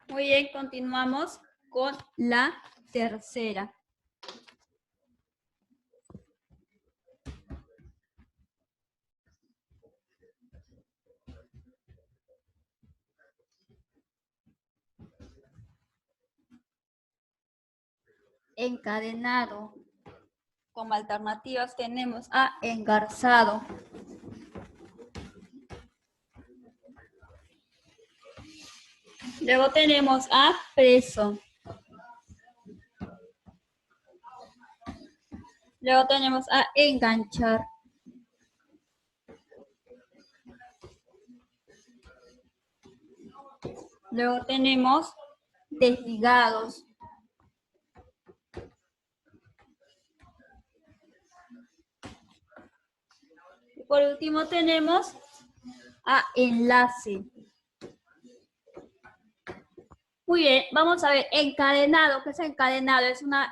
Muy bien, continuamos con la tercera. Encadenado. Como alternativas tenemos a engarzado. Luego tenemos a preso. Luego tenemos a enganchar. Luego tenemos desligados. Y por último tenemos a enlace. Muy bien, vamos a ver, encadenado. ¿Qué es encadenado?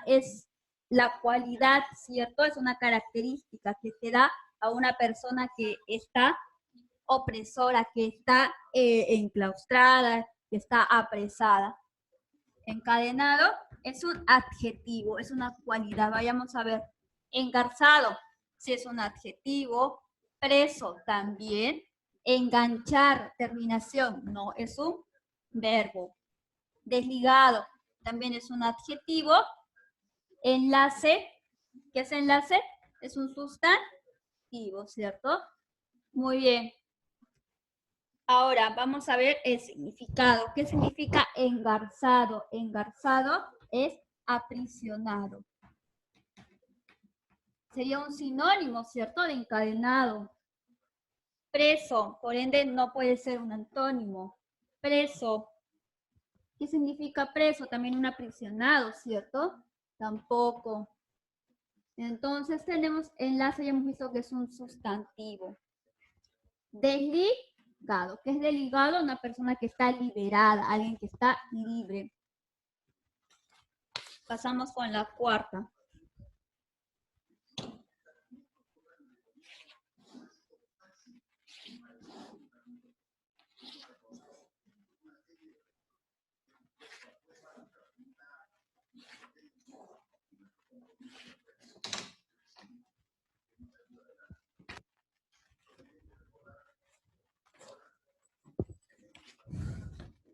Es la cualidad, ¿cierto? Es una característica que se da a una persona que está opresora, que está enclaustrada, que está apresada. Encadenado es un adjetivo, es una cualidad. Vayamos a ver, engarzado, si es un adjetivo, preso también, enganchar, terminación, no, es un verbo. Desligado, también es un adjetivo. Enlace, ¿qué es enlace? Es un sustantivo, ¿cierto? Muy bien. Ahora vamos a ver el significado. ¿Qué significa engarzado? Engarzado es aprisionado. Sería un sinónimo, ¿cierto? De encadenado. Preso, por ende no puede ser un antónimo. Preso. ¿Qué significa preso? También un aprisionado, ¿cierto? Tampoco. Entonces tenemos enlace, ya hemos visto que es un sustantivo. Desligado. ¿Qué es desligado? Una persona que está liberada, alguien que está libre. Pasamos con la cuarta.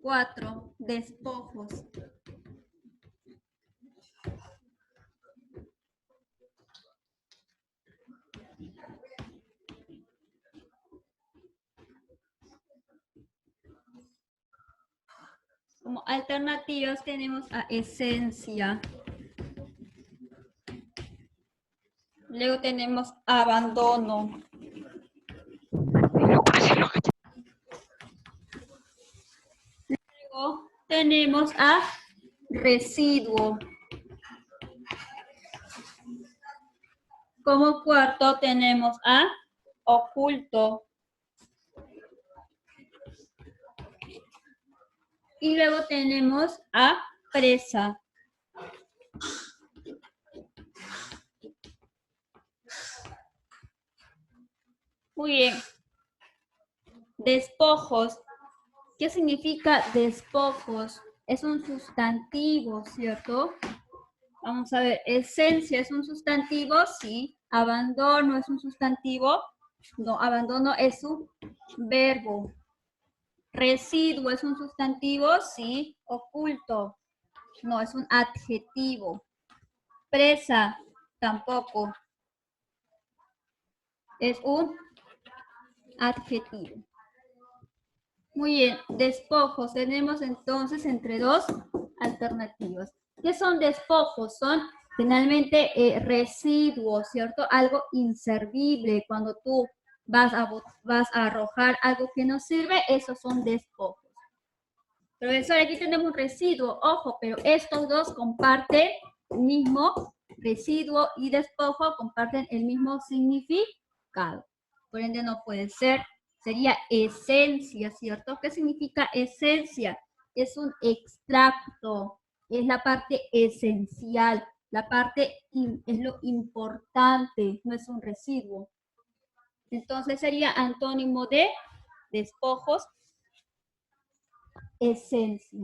Cuatro, despojos. Como alternativas tenemos a esencia. Luego tenemos abandono. Luego tenemos a residuo. Como cuarto tenemos a oculto. Y luego tenemos a presa. Muy bien. Despojos. ¿Qué significa despojos? Es un sustantivo, ¿cierto? Vamos a ver, esencia es un sustantivo, sí. Abandono es un sustantivo, no, abandono es un verbo. Residuo es un sustantivo, sí. Oculto, no, es un adjetivo. Presa, tampoco. Es un adjetivo. Muy bien, despojos. Tenemos entonces entre dos alternativas. ¿Qué son despojos? Son finalmente residuos, ¿cierto? Algo inservible. Cuando tú vas a arrojar algo que no sirve, esos son despojos. Profesor, aquí tenemos un residuo, ojo, pero estos dos comparten el mismo residuo y despojo, comparten el mismo significado. Por ende no puede ser, sería esencia, ¿cierto? ¿Qué significa esencia? Es un extracto, es la parte esencial, la parte es lo importante, no es un residuo. Entonces sería antónimo de despojos, esencia.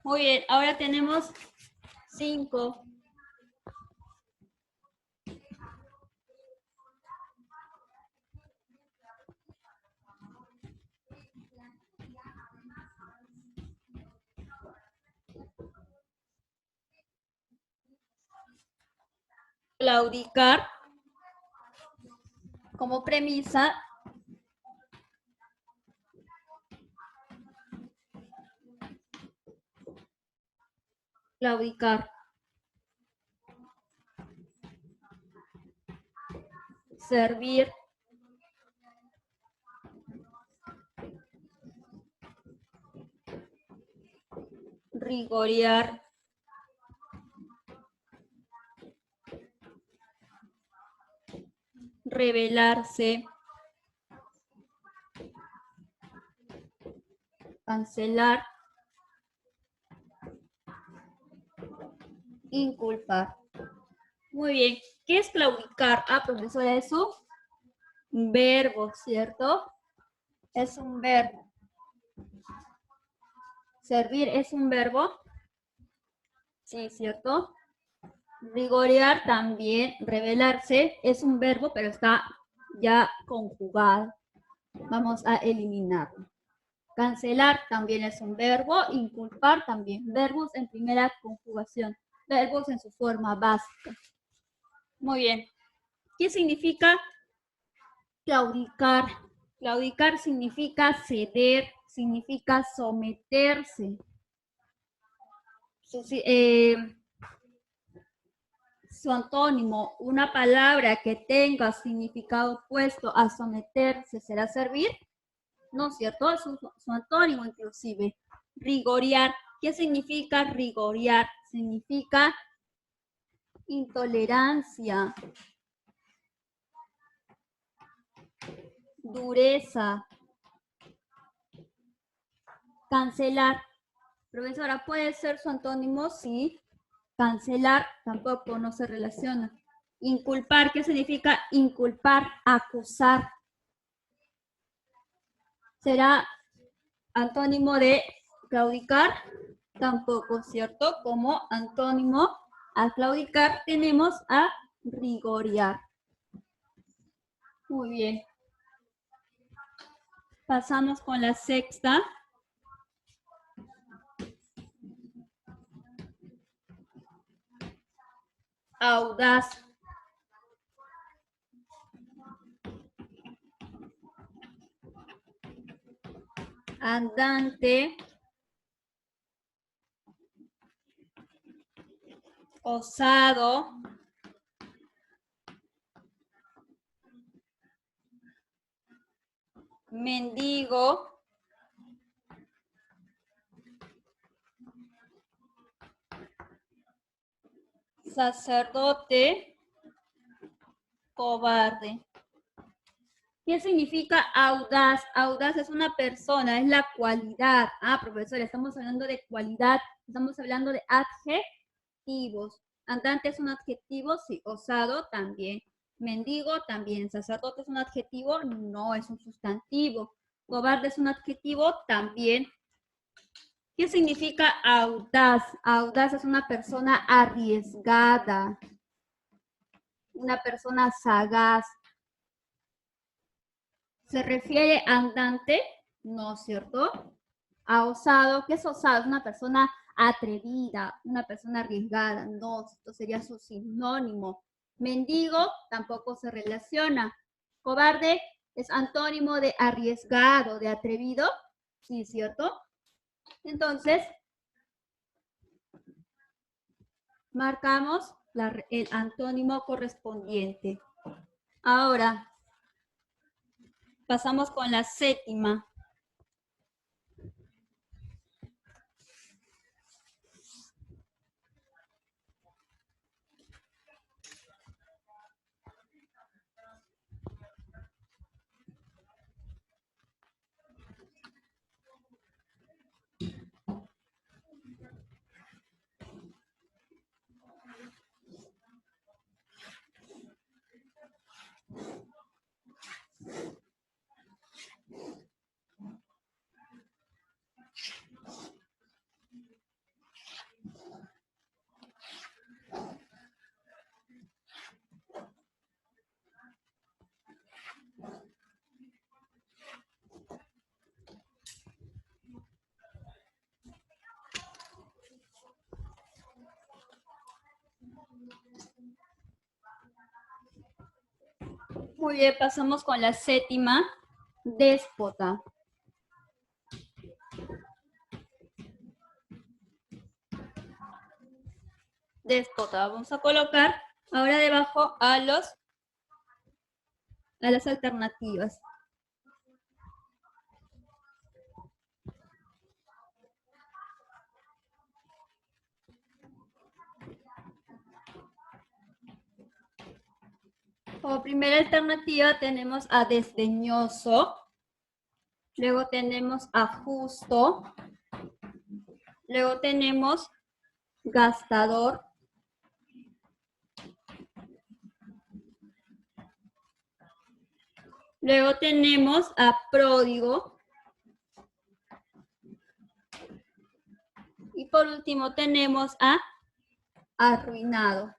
Muy bien, ahora tenemos 5. Claudicar como premisa. Claudicar. Servir. Rigorear. Rebelarse. Cancelar. Inculpar. Muy bien. ¿Qué es claudicar? Ah, profesora, es un verbo, ¿cierto? Es un verbo. Servir es un verbo. Sí, ¿cierto? Rigorear también, rebelarse, es un verbo, pero está ya conjugado. Vamos a eliminarlo. Cancelar también es un verbo, inculpar también. Verbos en primera conjugación, verbos en su forma básica. Muy bien. ¿Qué significa claudicar? Claudicar significa ceder, significa someterse. Su antónimo, una palabra que tenga significado opuesto a someterse, ¿será servir? No, ¿cierto? Es su antónimo inclusive. Rigorear. ¿Qué significa rigorear? Significa intolerancia, dureza. Cancelar. Profesora, ¿puede ser su antónimo? Sí. Cancelar tampoco, no se relaciona. Inculpar. ¿Qué significa inculpar? Acusar. ¿Será antónimo de claudicar? Tampoco, ¿cierto? Como antónimo a claudicar tenemos a rigorear. Muy bien. Pasamos con la sexta. Audaz. Andante. Osado. Mendigo. Sacerdote. Cobarde. ¿Qué significa audaz? Audaz es una persona, es la cualidad. Ah, profesor, estamos hablando de cualidad, estamos hablando de adjetivos. Andante es un adjetivo, sí. Osado también. Mendigo también. Sacerdote es un adjetivo, no es un sustantivo. Cobarde es un adjetivo también. ¿Qué significa audaz? Audaz es una persona arriesgada, una persona sagaz. ¿Se refiere a andante? No, ¿cierto? A osado. ¿Qué es osado? Es una persona atrevida, una persona arriesgada. No, esto sería su sinónimo. Mendigo tampoco se relaciona. Cobarde es antónimo de arriesgado, de atrevido. Sí, ¿cierto? Entonces, marcamos el antónimo correspondiente. Ahora, pasamos con la séptima. Muy bien, pasamos con la séptima, déspota. Déspota. Vamos a colocar ahora debajo a las alternativas. Como primera alternativa tenemos a desdeñoso, luego tenemos a justo, luego tenemos gastador, luego tenemos a pródigo y por último tenemos a arruinado.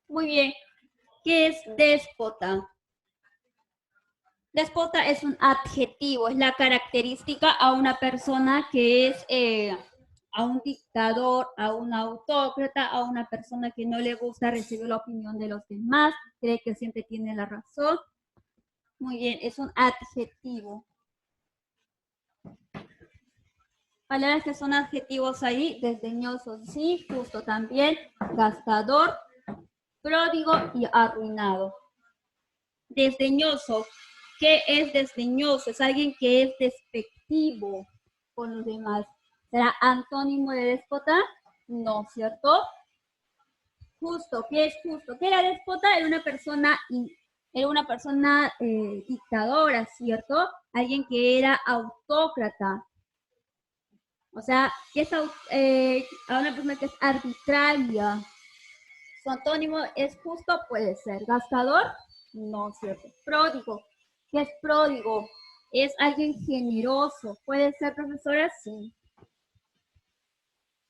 Muy bien, ¿qué es déspota? Déspota es un adjetivo, es la característica a una persona que es a un dictador, a un autócrata, a una persona que no le gusta recibir la opinión de los demás, cree que siempre tiene la razón. Muy bien, es un adjetivo. Palabras que son adjetivos ahí, desdeñoso, sí, justo también, gastador, pródigo y arruinado. Desdeñoso. ¿Qué es desdeñoso? Es alguien que es despectivo con los demás. ¿Será antónimo de déspota? No, ¿cierto? Justo. ¿Qué es justo? ¿Qué era déspota? Era una persona dictadora, ¿cierto? Alguien que era autócrata. O sea, que es a una persona que es arbitraria. Su antónimo es justo, puede ser. Gastador, no, ¿cierto? Pródigo. ¿Qué es pródigo? Es alguien generoso. ¿Puede ser, profesora? Sí.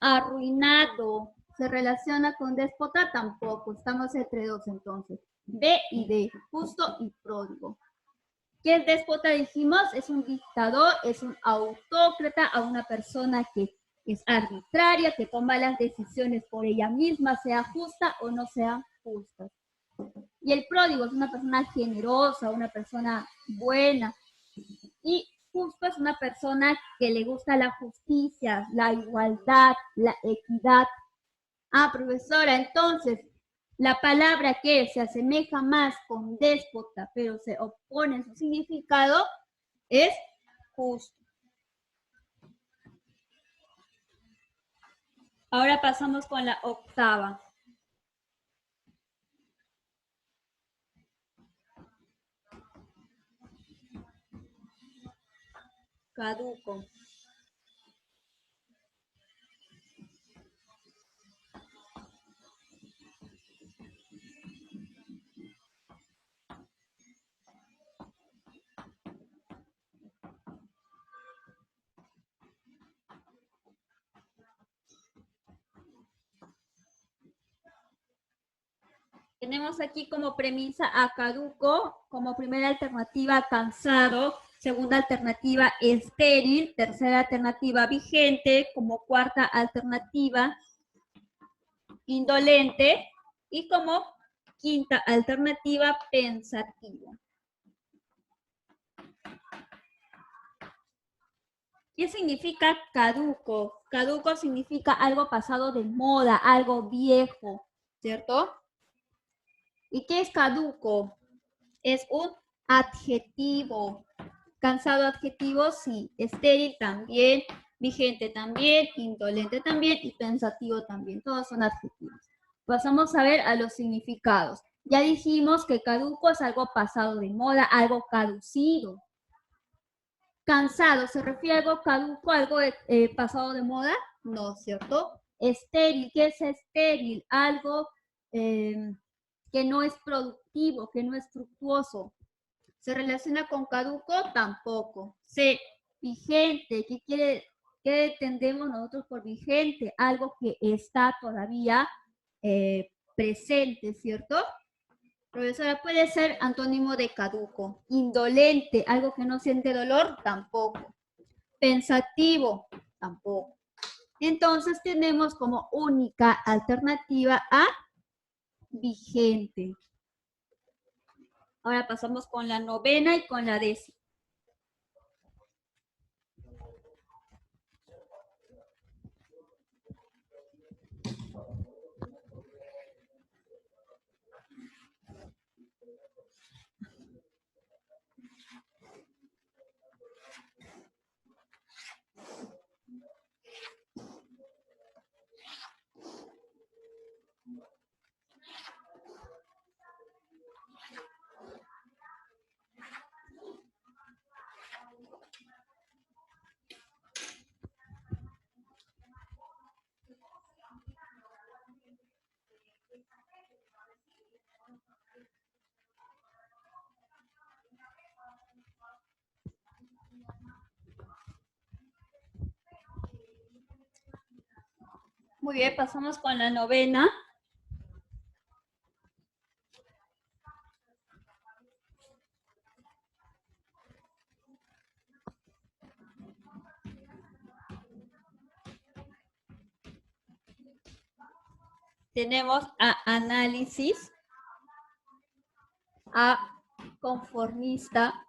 Arruinado. ¿Se relaciona con déspota? Tampoco. Estamos entre dos entonces. B y D. Justo y pródigo. ¿Qué es déspota? Dijimos, es un dictador, es un autócrata, a una persona que es arbitraria, que toma las decisiones por ella misma, sea justa o no sea justa. Y el pródigo es una persona generosa, una persona buena. Y justo es una persona que le gusta la justicia, la igualdad, la equidad. Ah, profesora, entonces, la palabra que se asemeja más con déspota, pero se opone en su significado, es justo. Ahora pasamos con la octava. Caduco. Tenemos aquí como premisa a caduco, como primera alternativa cansado, segunda alternativa estéril, tercera alternativa vigente, como cuarta alternativa indolente y como quinta alternativa pensativa. ¿Qué significa caduco? Caduco significa algo pasado de moda, algo viejo, ¿cierto? ¿Y qué es caduco? Es un adjetivo. Cansado adjetivo, sí. Estéril también, vigente también, indolente también y pensativo también. Todos son adjetivos. Pasamos a ver a los significados. Ya dijimos que caduco es algo pasado de moda, algo caducido. Cansado, ¿se refiere a algo caduco, algo pasado de moda? No, ¿cierto? Estéril, ¿qué es estéril? Algo que no es productivo, que no es fructuoso. ¿Se relaciona con caduco? Tampoco. C, vigente, ¿qué entendemos nosotros por vigente? Algo que está todavía presente, ¿cierto? Profesora, puede ser antónimo de caduco. Indolente, algo que no siente dolor, tampoco. Pensativo, tampoco. Entonces tenemos como única alternativa a vigente. Ahora pasamos con la novena y con la décima. Muy bien, pasamos con la novena. Tenemos a análisis, a conformista,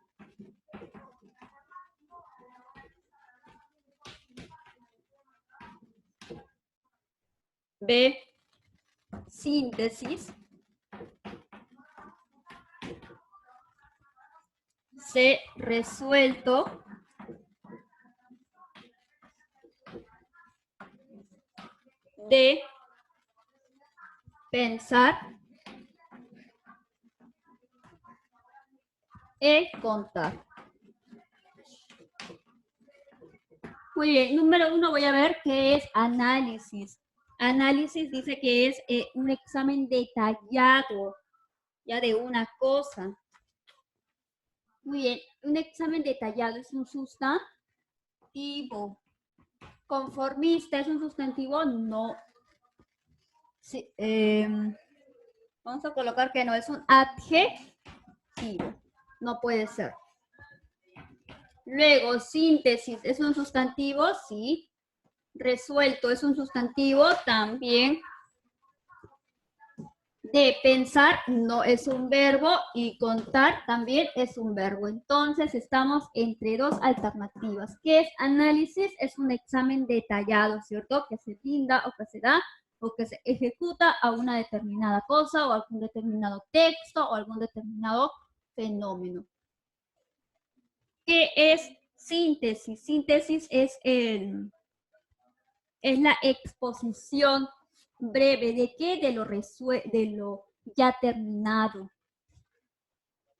B, síntesis, C, resuelto, D, pensar, E, contar. Muy bien, número 1 voy a ver qué es análisis. Análisis dice que es un examen detallado, ya de una cosa. Muy bien, un examen detallado es un sustantivo. Conformista es un sustantivo, no. Sí, vamos a colocar que no, es un adjetivo. No puede ser. Luego, síntesis es un sustantivo, sí. Resuelto es un sustantivo, también. De pensar no es un verbo y contar también es un verbo. Entonces estamos entre dos alternativas. ¿Qué es análisis? Es un examen detallado, ¿cierto? Que se brinda o que se da o que se ejecuta a una determinada cosa o algún determinado texto o algún determinado fenómeno. ¿Qué es síntesis? Síntesis es la exposición breve. ¿De qué? De lo ya terminado.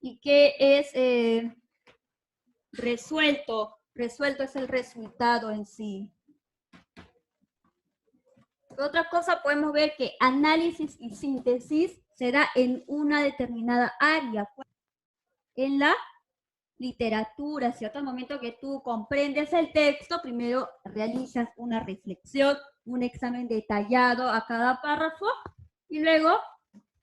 ¿Y qué es resuelto? Resuelto es el resultado en sí. Otra cosa, podemos ver que análisis y síntesis se da en una determinada área. En la literatura, ¿cierto? Al momento que tú comprendes el texto, primero realizas una reflexión, un examen detallado a cada párrafo y luego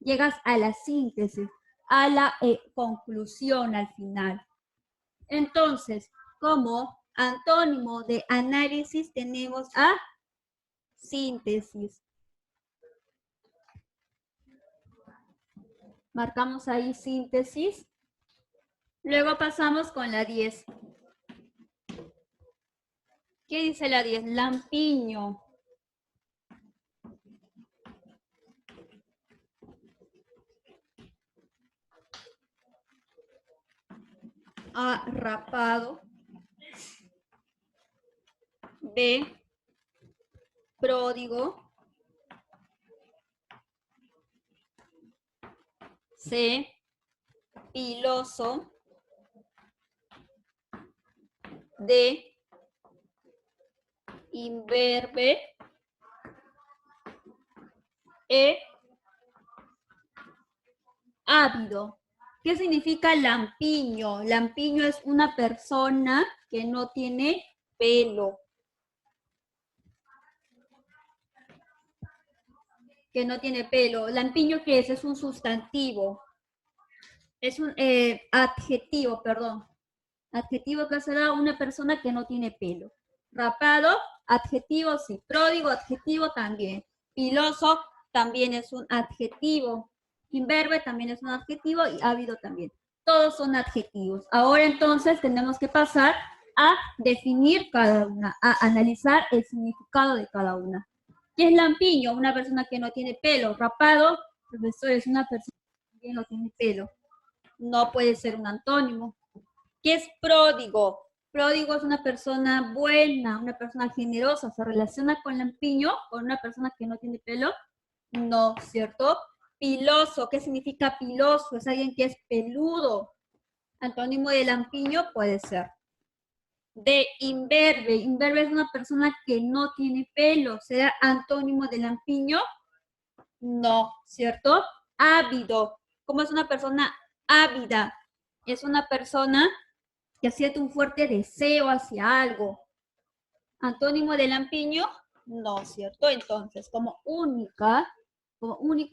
llegas a la síntesis, a la conclusión al final. Entonces, como antónimo de análisis tenemos a síntesis. Marcamos ahí síntesis. Luego pasamos con la 10. ¿Qué dice la 10? Lampiño. A, rapado. B, pródigo. C, piloso. D, imberbe. E, ávido. ¿Qué significa lampiño? Lampiño es una persona que no tiene pelo. Que no tiene pelo. Lampiño, ¿qué es? Es un sustantivo. Es un adjetivo, perdón. Adjetivo que se da a una persona que no tiene pelo. Rapado, adjetivo, sí. Pródigo, adjetivo también. Piloso también es un adjetivo. Imberbe también es un adjetivo y ávido también. Todos son adjetivos. Ahora entonces tenemos que pasar a definir cada una, a analizar el significado de cada una. ¿Qué es lampiño? Una persona que no tiene pelo. Rapado, profesor, es una persona que no tiene pelo. No puede ser un antónimo. ¿Qué es pródigo? Pródigo es una persona buena, una persona generosa. ¿Se relaciona con lampiño, con una persona que no tiene pelo? No, ¿cierto? Piloso, ¿qué significa piloso? Es alguien que es peludo. Antónimo de lampiño puede ser. De imberbe. Imberbe es una persona que no tiene pelo. ¿Será antónimo de lampiño? No, ¿cierto? Ávido. ¿Cómo es una persona ávida? Es una persona que siente un fuerte deseo hacia algo. Antónimo de lampiño, no, ¿cierto? Entonces, como único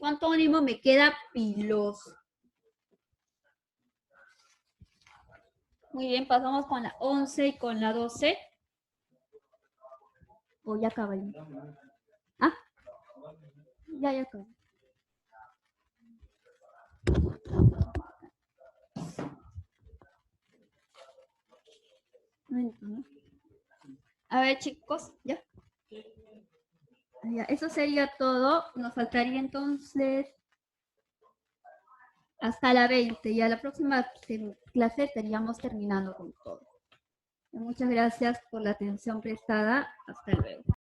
antónimo me queda piloso. Muy bien, pasamos con la 11 y con la 12. Oh, ya acabé. Ah, ya acabé. A ver, chicos, ya. Ya, eso sería todo. Nos faltaría entonces hasta la 20. Y a la próxima clase estaríamos terminando con todo. Muchas gracias por la atención prestada. Hasta luego.